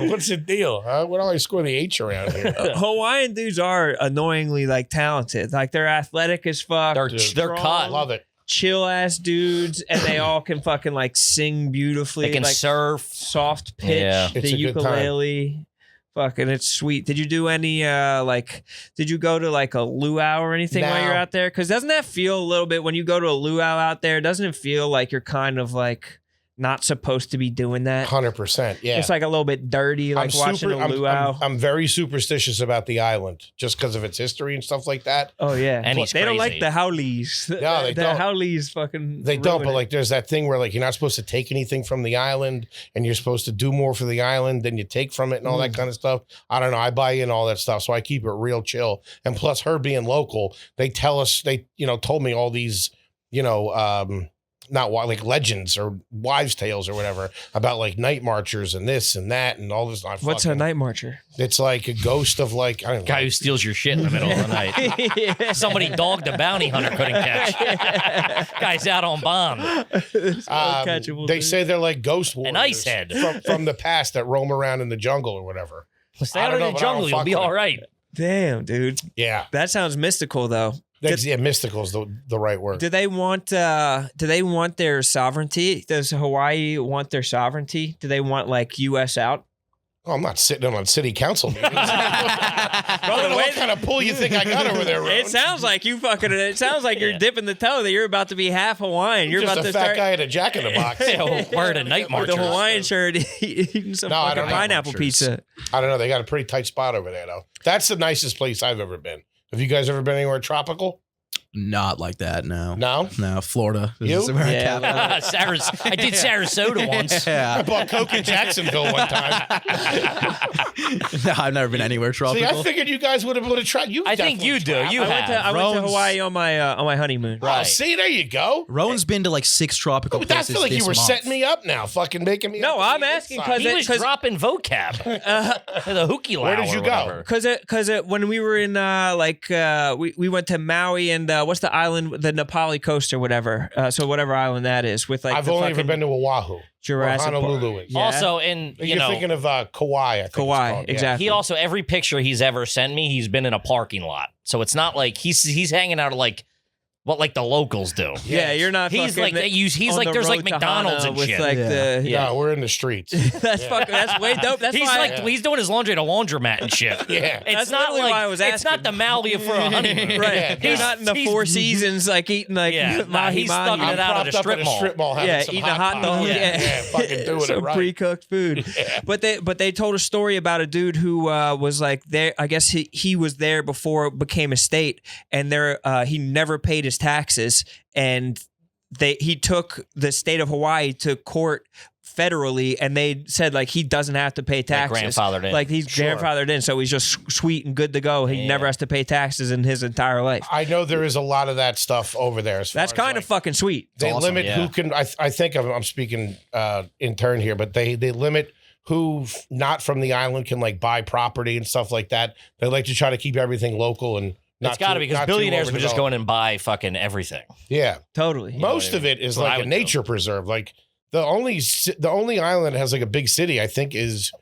What's the deal? Huh? What do I score the H around here? Hawaiian dudes are annoyingly like talented. Like they're athletic as fuck. They're Dude. cut. I love it. chill ass dudes, and they all can fucking like sing beautifully. They can like surf. soft pitch, Yeah. It's the a good time. ukulele. Fucking, it's sweet. Did you do any did you go to like a luau or anything while you're No. out there? Because doesn't that feel a little bit when you go to a luau out there? Doesn't it feel like you're kind of like not supposed to be doing that? 100%. Yeah. It's like a little bit dirty, like watching a luau. I'm very superstitious about the island just because of its history and stuff like that. Oh yeah, And he's they don't crazy. like the howlies. No, they the don't. howlies fucking. They don't, ruin but it. like there's that thing where like you're not supposed to take anything from the island and you're supposed to do more for the island than you take from it and all that kind of stuff. I don't know. I buy in all that stuff. So I keep it real chill. And plus her being local, they tell us, told me all these, not like legends or wives' tales or whatever about like night marchers and this and that and all this. What's a night marcher? It's like a ghost of like, I don't know. Guy who steals your shit in the middle of the night. Somebody dogged a bounty hunter couldn't catch. Guy's out on bond. Uncatchable, They dude. say they're like ghost warriors ice head. from the past that roam around in the jungle or whatever. Stay I out don't of know, the but I don't jungle, you'll fuck be with all it. right. Damn, dude. Yeah. That sounds mystical, though. Mystical is the right word. Do they want their sovereignty? Does Hawaii want their sovereignty? Do they want like U.S. out? Oh, I'm not sitting on city council meetings. I don't know what kind of pull you think I got over there, Ron. It sounds like you fucking. It sounds like you're dipping the toe that you're about to be half Hawaiian. You're just about a to fat start guy in a Jack in the Box. Word of night with marchers. the Hawaiian shirt, eating some No, I fucking don't know. pineapple pizza. I don't know. They got a pretty tight spot over there, though. That's the nicest place I've ever been. Have you guys ever been anywhere tropical? Not like that. No. No? No. Florida. This You? is where I Yeah, cap- I did Sarasota once. I Yeah. bought Coke in Jacksonville one time. No, I've never been anywhere See, tropical. I figured you guys would have tried. You I think you do. definitely You tried. have. I went to Rowan's- Hawaii on my honeymoon. Oh, Right. see, there you go. Rowan's been to like 6 tropical I places. feel like you this were month. setting me up now, fucking making me. No, up I'm to the asking inside. 'cause He was dropping vocab. The hookie Where did low you or go? whatever. Cause when we were in we went to Maui and what's the island, the Nepali coast or whatever. So whatever island that is with like I've the only ever fucking been to Oahu. Where Jurassic Park. Honolulu is. Yeah. Also, in you You're know, thinking of Kauai. I think it's Kauai, called. Yeah. exactly. he also every picture he's ever sent me, he's been in a parking lot. So it's not like he's hanging out at like what like the locals do. Yeah, you're not. He's fucking like he's on like the there's like road to McDonald's Hana and with shit. like Yeah. the. No, we're in the streets. That's fucking. That's way dope. That's He's why. like he's doing his laundry at a laundromat and shit. Yeah. It's That's not literally like why I was it's not the Maui for a honeymoon. right. Yeah, You're not in the Four Seasons like eating like Yeah, nah, mahi he's mahi. stuck in I'm it out propped at a up strip at a mall. strip mall having Yeah, some eating a hot pot. dog. Yeah, fucking doing Some it right. pre-cooked food. Yeah. But they told a story about a dude who was like there. I guess he was there before it became a state, and there he never paid his taxes, and he took the state of Hawaii to court federally, and they said like he doesn't have to pay taxes. grandfathered in. Like he's Sure. grandfathered in, so he's just sweet and good to go. He Yeah. never has to pay taxes in his entire life. I know there is a lot of that stuff over there. As far That's as, kind of like, fucking sweet. They awesome, limit yeah. who can. I think I'm speaking in turn here, but they limit who not from the island can like buy property and stuff like that. They like to try to keep everything local and. It's got to be because not too billionaires would just go overdeveloped. in and buy fucking everything. Yeah, Totally. most what I of mean? it is That's what I like a would nature preserve. Like the only island that has like a big city, I think, is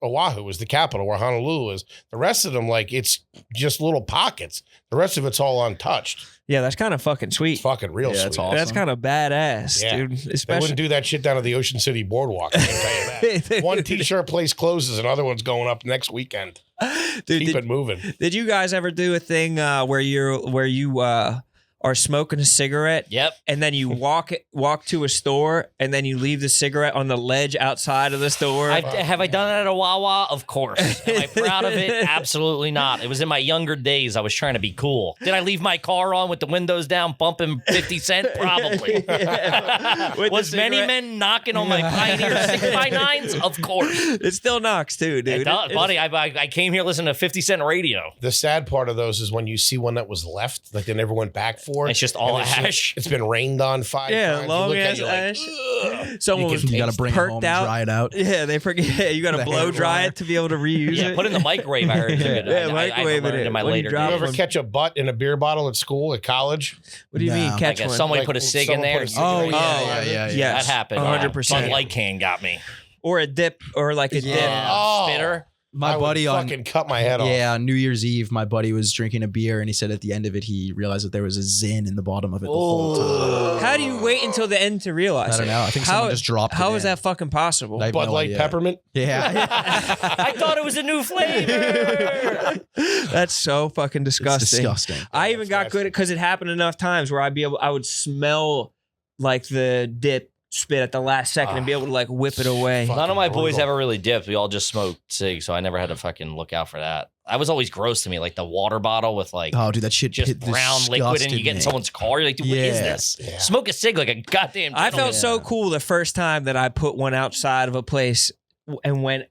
Oahu, is the capital where Honolulu is. The rest of them, like it's just little pockets. The rest of it's all untouched. Yeah, that's kind of fucking sweet. It's fucking real Yeah, sweet. that's awesome. That's kind of badass, Yeah. dude. They Especially wouldn't do that shit down at the Ocean City Boardwalk. I can tell you that. One t-shirt place closes, another one's going up next weekend. Dude, Keep it moving. did you guys ever do a thing where you are smoking a cigarette Yep. and then you walk to a store and then you leave the cigarette on the ledge outside of the store? Have I done it at a Wawa? Of course. Am I proud of it? Absolutely not. It was in my younger days. I was trying to be cool. Did I leave my car on with the windows down, bumping 50 Cent? Probably. With Was the many cigarette? men knocking on my Pioneer 6x9s? Of course. It still knocks too, dude. It does, buddy. I came here listening to 50 Cent radio. The sad part of those is when you see one that was left, like they never went back for. It's just all and ash. It's been rained on 5 Yeah, times. You long look at it, ass you're like, ash. "Ugh." Someone was You got to bring it perked home out. and dry it out. Yeah, they forget. Yeah, you got to The blow hair dry dryer. it to be able to reuse Yeah, it. put it in the microwave. I heard it's good. Yeah, I microwave learned it in my when you later drop You days. ever catch a butt in a beer bottle at school, at college? What do you No. mean? Like Catch Like one? somebody Like, put a cig in someone there. put a cig Oh, in there. yeah. Yes, That happened. 100%. Bud Light can got me. Or a dip, or like a dip. Oh. Spitter. My I would buddy on fucking cut my head off. Yeah, on New Year's Eve, my buddy was drinking a beer, and he said at the end of it, he realized that there was a zin in the bottom of it the whole time. How do you wait until the end to realize I don't it? know. I think someone just dropped it How is in. that fucking possible? I have Bud no Light idea. peppermint. Yeah. I thought it was a new flavor. That's so fucking It's disgusting. disgusting. I even got good at because it happened enough times where I would smell like the dip spit at the last second and be able to like whip it away. Fuck. None of my boys Brutal. ever really dipped. We all just smoked cigs, so I never had to fucking look out for that. I was always gross to me, like the water bottle with like Oh, dude, that shit just brown liquid, and you get in someone's car. You're like, dude, what is Yeah. this? Yeah. Smoke a cig like a goddamn. I felt gentleman. so cool the first time that I put one outside of a place and went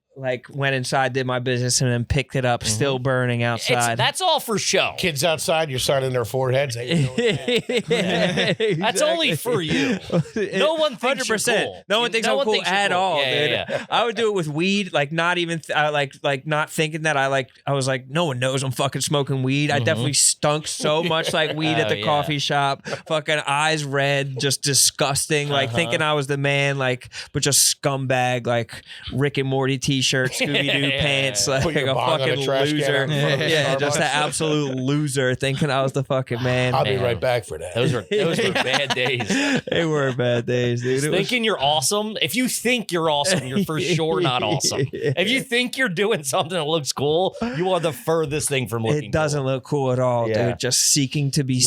inside, did my business, and then picked it up, still burning outside. That's all for show. Kids outside, you're signing their foreheads. Hey, you know what? That's only for you. No one thinks you're 100%. cool. No one thinks No I'm one cool thinks you're at cool. all, Yeah, dude. yeah, yeah. I would do it with weed, like not even like not thinking that I was like, no one knows I'm fucking smoking weed. I definitely stunk so much like weed at Oh, the yeah. coffee shop. Fucking eyes red, just disgusting. Like thinking I was the man, like but just scumbag, like Rick and Morty t-shirt t-shirt, Scooby-Doo pants, like Put your a bong on a fucking trash can loser. in front of a Yeah, just Starbucks. an absolute loser thinking I was the fucking man. I'll be Man. right back for that. Those were bad days. They were bad days, dude. It was- Thinking you're awesome. If you think you're awesome, you're for sure not awesome. If you think you're doing something that looks cool, you are the furthest thing from looking It doesn't look cool at all, Yeah. dude. Just seeking to be Yeah.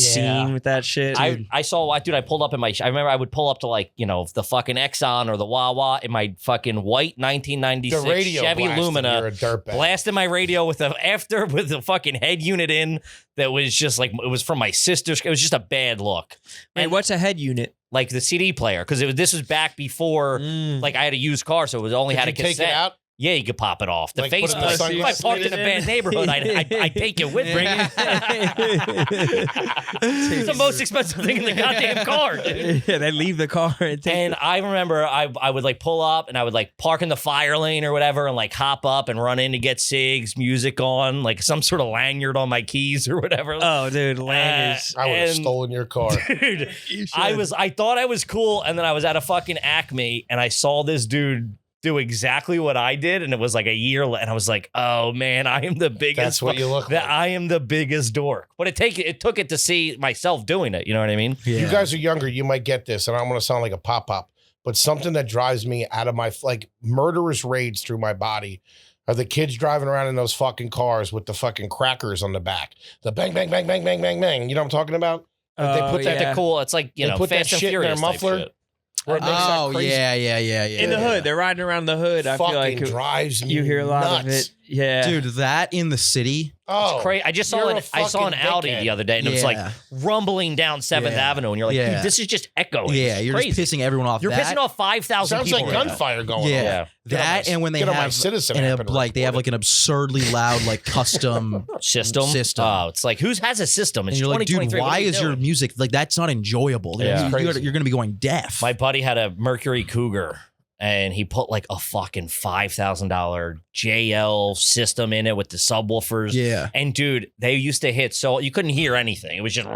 seen with that shit. I saw, dude, I pulled up in my, I remember I would pull up to like, you know, the fucking Exxon or the Wawa in my fucking white 1996 The radio Chevy blasting, you're Lumina, a dirtbag. blasting my radio with the fucking head unit in that was just like, it was from my sister's, it was just a bad look. And what's a head unit? Like the CD player, because this was back before, like I had a used car, so it was only had a Did you cassette. take it out? Yeah, you could pop it off. The Like, put it in the faceplate. If I sunglasses parked in a bad neighborhood, I'd take it with me. It's the most expensive thing in the goddamn car, dude. Yeah, they leave the car and take And I remember I would like pull up and I would like park in the fire lane or whatever and like hop up and run in to get cigs, music on, like some sort of lanyard on my keys or whatever. Oh, dude, lanyards. I would have And- stolen your car. Dude, I thought I was cool, and then I was at a fucking Acme and I saw this dude do exactly what I did, and it was like a year and I was like, oh man, I am the biggest. That's what you look that like. I am the biggest dork. But it took it to see myself doing it. You know what I mean? Yeah. You guys are younger. You might get this, and I don't want to sound like a pop-pop, but something that drives me out of my, like, murderous rage through my body are the kids driving around in those fucking cars with the fucking crackers on the back. The bang, bang, bang, bang, bang, bang, bang. You know what I'm talking about? Like, they put that yeah. Cool. It's like, you They know, put that Fast and shit in their Furious type muffler. shit. where it makes that Oh crazy yeah. in the hood. They're riding around the hood. I feel fucking like drives me you hear a lot of nuts. it. Yeah. Dude, that in the city. Oh, Crazy. I just saw you're an a fucking Audi dickhead. the other day, and it was like rumbling down 7th Yeah. Avenue, and you're like, Yeah. dude, this is just echoing. Yeah, It's you're crazy. just pissing everyone off. You're that, pissing off 5,000 Sounds people. like right now. gunfire going Yeah. on. Yeah. that, and when they get on my have citizen and app a, and like they have report like an absurdly loud like custom System. Oh, it's like, who has a system? It's and you're like, dude, 2023. What why are you is your doing? music like that's not enjoyable? Yeah. You're Crazy. going to be going deaf. My buddy had a Mercury Cougar, and he put like a fucking $5,000 JL system in it with the subwoofers. yeah. And dude, they used to hit so you couldn't hear anything. It was just,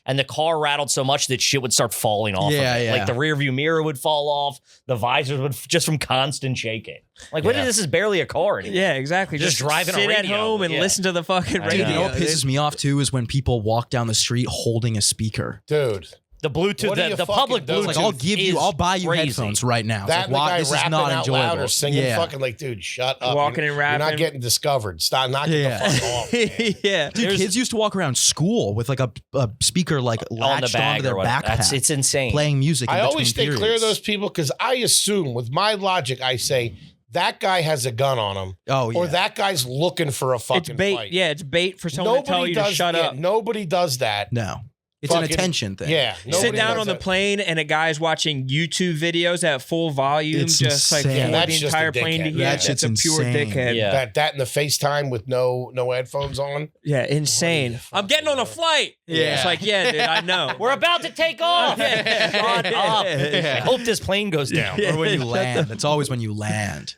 and the car rattled so much that shit would start falling off. Yeah, of it. yeah. Like the rear view mirror would fall off. The visors would just from constant shaking. Like, what? Yeah. This is barely a car anymore. Yeah, exactly. Just driving a sit at radio, home and yeah. listen to the fucking I radio. Dude, you know what dude. pisses me off too is when people walk down the street holding a speaker. Dude, The Bluetooth, What do you the fucking public do? Bluetooth. It's like I'll buy you crazy. headphones right now. It's that like, and the why guy this is rapping not out enjoyable. loud or singing yeah. fucking like, dude, shut up. Walking You're- and rapping. You're not getting discovered. Stop knocking Yeah. the fuck off. man. Yeah. Dude, There's- kids used to walk around school with like a speaker like on the latched bag onto their or whatever. backpack, It's insane. playing music. In I always between stay clear of periods. those people because I assume, with my logic, I say that guy has a gun on him, Oh yeah. or that guy's looking for a It's fucking bait. fight. Yeah, it's bait for someone to tell you to shut up. Nobody does that. No, it's an Fucking- attention thing. Yeah, You sit nobody down does on the that. plane and a guy's watching YouTube videos at full volume, It's just like insane. for That's the just entire a plane to dickhead. hear. That That's shit's a pure insane. dickhead. Yeah. That in the FaceTime with no headphones on. Yeah, insane. I'm getting on a flight. Yeah. It's like, yeah, dude, I know. We're about to take off. Yeah. Shut up. Yeah. I hope this plane goes down. Or when you land. It's always when you land.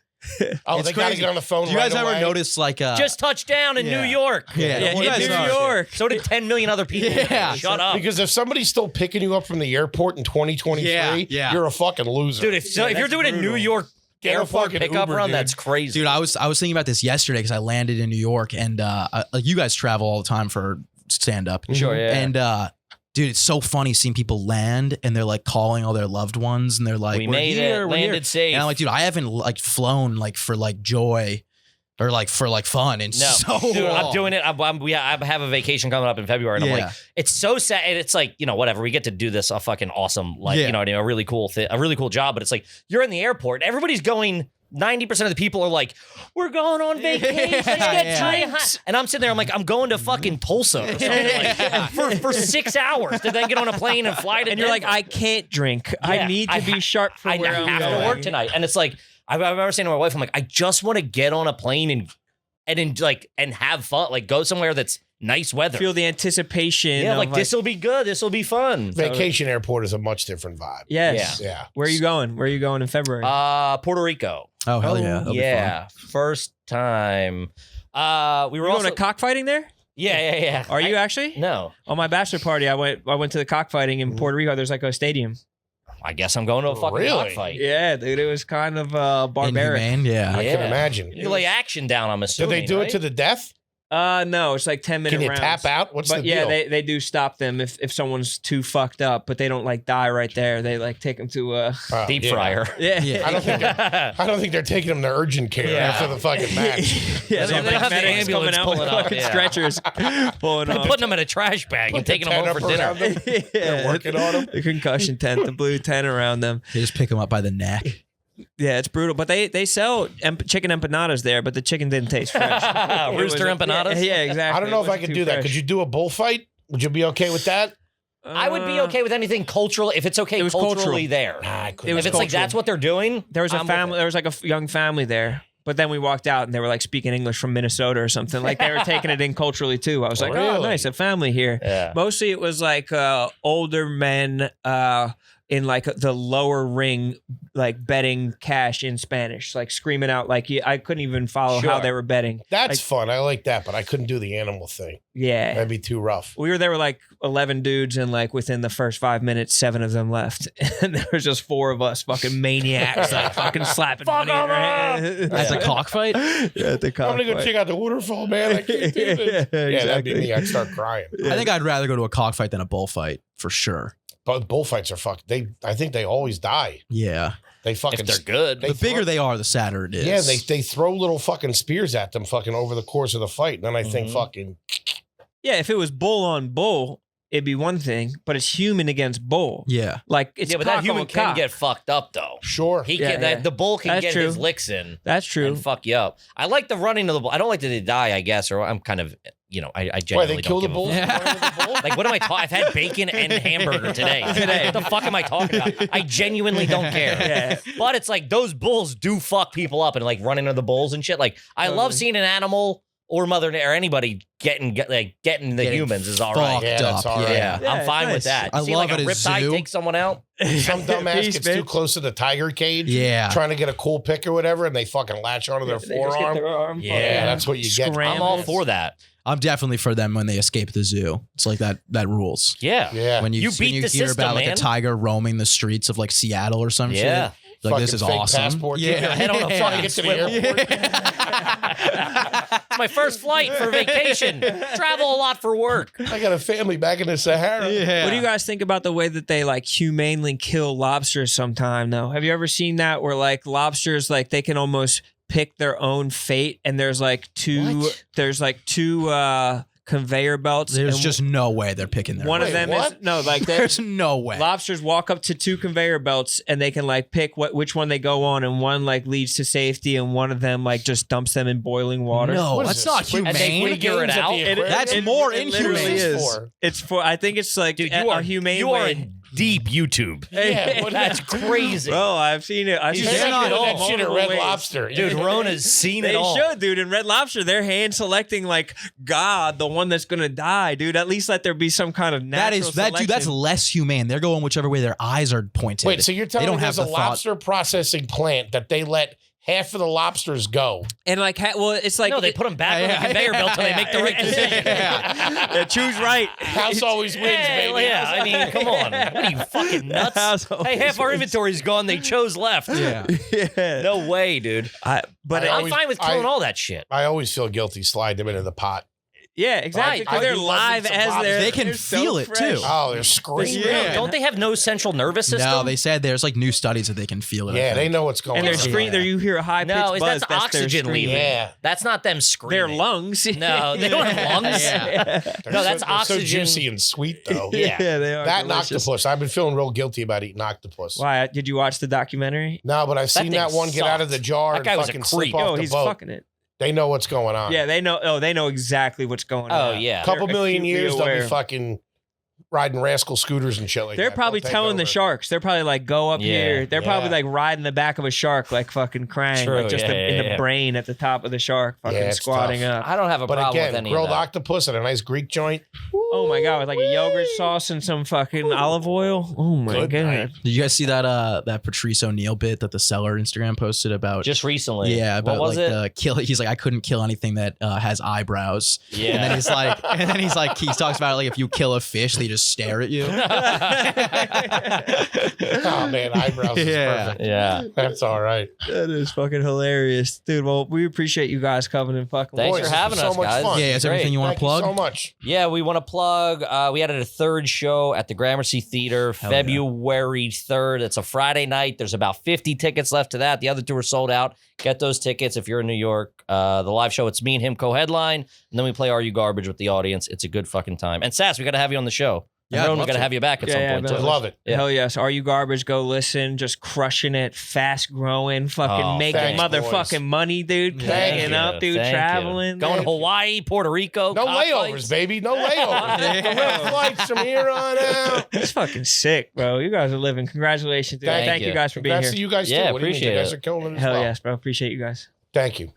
Oh, It's they got to crazy. get on the phone. Do you guys right ever away. notice like Just touched down in Yeah. New York. Yeah, Yeah, you in guys New are- York. So did 10 million other people. Yeah. Shut up. Because if somebody's still picking you up from the airport in 2023, Yeah. you're a fucking loser. Dude, if you're that's doing a New brutal. York Get a airport fucking pickup Uber, run, dude. that's crazy. Dude, I was thinking about this yesterday because I landed in New York and like you guys travel all the time for stand up. Sure, yeah. And dude, it's so funny seeing people land and they're like calling all their loved ones and they're like, we "We're made here, it, we're here." landed safe. And I'm like, dude, I haven't like flown like for like joy or like for like fun and No, so dude, I'm long. doing it. I have a vacation coming up in February, and I'm Yeah. like, it's so sad. And it's like, you know, whatever. We get to do this a fucking awesome, like, Yeah. you know, what I mean, a really cool thing, a really cool job. But it's like you're in the airport. Everybody's going. 90% of the people are like, we're going on vacation. Let's get Yeah. drinks. And I'm sitting there. I'm like, I'm going to fucking Tulsa or something like, for 6 hours to then get on a plane and fly to. And you're like, Denver. I can't drink. Yeah, I need to be sharp for I where I'm have going. to work tonight. And it's like, I remember saying to my wife, I'm like, I just want to get on a plane and have fun, like go somewhere that's nice weather. Feel the anticipation. Yeah, of like this will be good. This will be fun. Vacation airport is a much different vibe. Yes. Yeah. Where are you going? Where are you going in February? Puerto Rico. Oh hell yeah. That'll be fun. Yeah, first time. We were you also going to cockfighting there? yeah. Are you actually? No. On my bachelor party, I went to the cockfighting in Puerto Rico. There's like a stadium. I guess I'm going to a fucking Really? cockfight. Yeah, dude, it was kind of barbaric. Inhumane, yeah. I can imagine. You lay action down, I'm Did assuming. they do right? it to the death? No, it's like 10-minute Can you rounds. tap out? What's But the yeah, deal? they do stop them if someone's too fucked up, but they don't like die right there. They like take them to Oh, Deep yeah. fryer. yeah. Yeah. I don't think they're taking them to urgent care Yeah. after the fucking match. Yeah, They they don't have the medics coming ambulance out with pulling up, fucking yeah. stretchers pulling I'm off. putting them in a trash bag and taking them home for dinner. They're working on them. The concussion tent, the blue tent around them. They just pick them up by the neck. Yeah, it's brutal. But they sell chicken empanadas there, but the chicken didn't taste fresh. It Rooster was- empanadas? Yeah, exactly. I don't know It if I wasn't could too do that. fresh. Could you do a bullfight? Would you be okay with that? I would be okay with anything cultural if it's okay It was culturally cultural. there. Nah, I couldn't. It was If it's like cultural. that's what they're doing, There was a I'm with family. it. There was like a young family there. But then we walked out and they were like speaking English from Minnesota or something. Like they were taking it in culturally too. I was like, oh, Really? nice, a family here. Yeah. Mostly it was like older men in like the lower ring, like betting cash in Spanish, like screaming out. Like I couldn't even follow how Sure. they were betting. That's fun. I like that, but I couldn't do the animal thing. Yeah. That'd be too rough. We were there with like 11 dudes, and like within the first 5 minutes, 7 of them left. And there was just 4 of us fucking maniacs, like fucking slapping Fuck money in our 'em hand. At the cockfight? Yeah, at the I'm gonna go cockfight. check out the waterfall, man. I can't do this. Yeah, that'd be me. I'd start crying. I think I'd rather go to a cockfight than a bullfight for sure. But bullfights are fucked. I think they always die. Yeah. They fucking. If they're good. They The bigger they are, the sadder it is. Yeah, they throw little fucking spears at them fucking over the course of the fight. And then I think Mhm. fucking. Yeah, if it was bull on bull, it'd be one thing, but it's human against bull. Yeah. Like it's Yeah, but that cock human on can cock. get fucked up though. Sure. He Yeah, can. yeah. The bull can That's get true. his licks in That's true. and fuck you up. I like the running of the bull. I don't like that they die. I guess, or I'm kind of, I Why, genuinely they don't kill the give a bulls? fuck. Running with the bull? Like, what am I talking? I've had bacon and hamburger today. What the fuck am I talking about? I genuinely don't care. Yeah. But it's like those bulls do fuck people up and like running into the bulls and shit. Like, I love Totally. seeing an animal or mother or anybody getting the Getting humans is all right. fucked Yeah, that's up. all right. Yeah, Yeah, I'm it's fine with nice. that. I You see, love like it a at riptide zoo. take someone out. Some dumbass Peace, gets man. too close to the tiger cage. Yeah. Trying to get a cool pick or whatever, and they fucking latch onto their They just get forearm. their arm Yeah, fucking Yeah, that's what you get. scrambled. I'm all for that. I'm definitely for them when they escape the zoo. It's like that rules. Yeah. Yeah. When you beat when you the hear system, about like man. a tiger roaming the streets of like Seattle or some Yeah. shit. Like this Fucking is fake awesome. passport. Yeah. Yeah. Head on a Yeah. fucking Get to the swivel. airport. It's my first flight for vacation. Travel a lot for work. I got a family back in the Sahara. Yeah. What do you guys think about the way that they like humanely kill lobsters sometime though? Have you ever seen that where like lobsters like they can almost pick their own fate and there's like two conveyor belts There's and just no way they're picking their one way. of them what? is no like they There's no way. lobsters walk up to 2 conveyor belts and they can like pick which one they go on and one like leads to safety and one of them like just dumps them in boiling water. No, What is that's this? not Squid- And they humane. figure it Games at the out. aquarium? That's more it literally inhumane. is. For? It's for I think it's like Dude, a humane you are way. in deep YouTube. Yeah, what- That's crazy. Bro, I've seen it. I've He's seen They're it not doing all. that shit at multiple Red ways. Lobster. Dude, Rona's seen They it all. should, dude. In Red Lobster, they're hand selecting like God, the one that's gonna die, dude. At least let there be some kind of That natural is that dude. That's selection. less humane. They're going whichever way their eyes are pointed. Wait, so you're telling They me don't have there's a the thought. lobster processing plant that they let half of the lobsters go? and like, well, it's like No, they put them back on the conveyor belt until they make the right decision. Yeah, choose right. House always wins, Yeah, baby. yeah, I mean, come on. What are you, fucking nuts? House always Hey, half our wins. inventory's gone. They chose left. yeah. Yeah. No way, dude. But I I'm always- fine with killing all that shit. I always feel guilty slide them into the pot. yeah, exactly. Right. Because they're I do love live me some as lobster. they're They can they're so feel it, fresh. too. Oh, they're screaming. Yeah. Don't they have no central nervous system? No, they said there's like new studies that they can feel it. I Yeah, they think. know what's going And on. they're screaming. There, you hear a high pitched No, buzz. that's their oxygen screaming. leaving. Yeah. That's not them Their screaming. lungs. No, they don't have lungs. Yeah. They're No, that's so oxygen. juicy and sweet, though. Yeah. they are. That and delicious. octopus. I've been feeling real guilty about eating octopus. Why? Did you watch the documentary? No, but I've seen that thing one get out of the sucked. jar That and guy was a fucking creep. slip off Oh, the he's boat. fucking it. They know what's going on. Yeah, they know. Oh, they know exactly what's going Oh, on. yeah. Couple They're million acutely years, they'll aware. be fucking riding rascal scooters and shit like They're that. probably They'll take telling the over. sharks. They're probably like, go up Yeah, here. They're probably yeah. like riding the back of a shark, like fucking Krang, True, like just yeah, in yeah, the yeah. brain at the top of the shark, fucking Yeah, it's squatting tough. up. I don't have a But problem with again, any grilled of that. octopus at a nice Greek joint. Oh my god, with like a yogurt sauce and some fucking olive oil. Oh my Good god. night. Did you guys see that Patrice O'Neill bit that the seller Instagram posted about? Just recently. Yeah, about what was like it? the kill. He's like, I couldn't kill anything that has eyebrows. Yeah. And then he's like, he talks about like if you kill a fish, they just stare at you. Oh man, eyebrows is perfect. Yeah. That's all right. That is fucking hilarious, dude. Well, we appreciate you guys coming and fucking. Thanks Boys, for this having was so us, much guys. fun. Yeah, is there Great. anything you want to Thank plug? you so much. Yeah, we want to plug. We added a third show at the Gramercy Theater, Hell yeah. February 3rd. It's a Friday night. There's about 50 tickets left to that. The other two are sold out. Get those tickets if you're in New York. The live show, it's me and him co-headline, and then we play Are You Garbage with the audience. It's a good fucking time. And Sass, we got to have you on the show. Yeah, Yeah, I'd we love got to to. have you back at Yeah, some yeah, point man. too. I love it. Yeah. Hell yes. Are You Garbage? Go listen. Just crushing it. Fast growing. Fucking Oh, making thanks, motherfucking boys. money, dude. Thank Hanging you. up, dude. Thank you. Traveling. Going to Thank you. Hawaii, Puerto Rico. No cockfights. layovers, baby. No layovers. Direct flights from here on out. It's fucking sick, bro. You guys are living. Congratulations, dude. Thank Thank you you. guys for being Congrats here. to you guys Yeah, too. What do you mean? You appreciate guys it. are killing it as Hell well. yes, bro. Appreciate you guys. Thank you.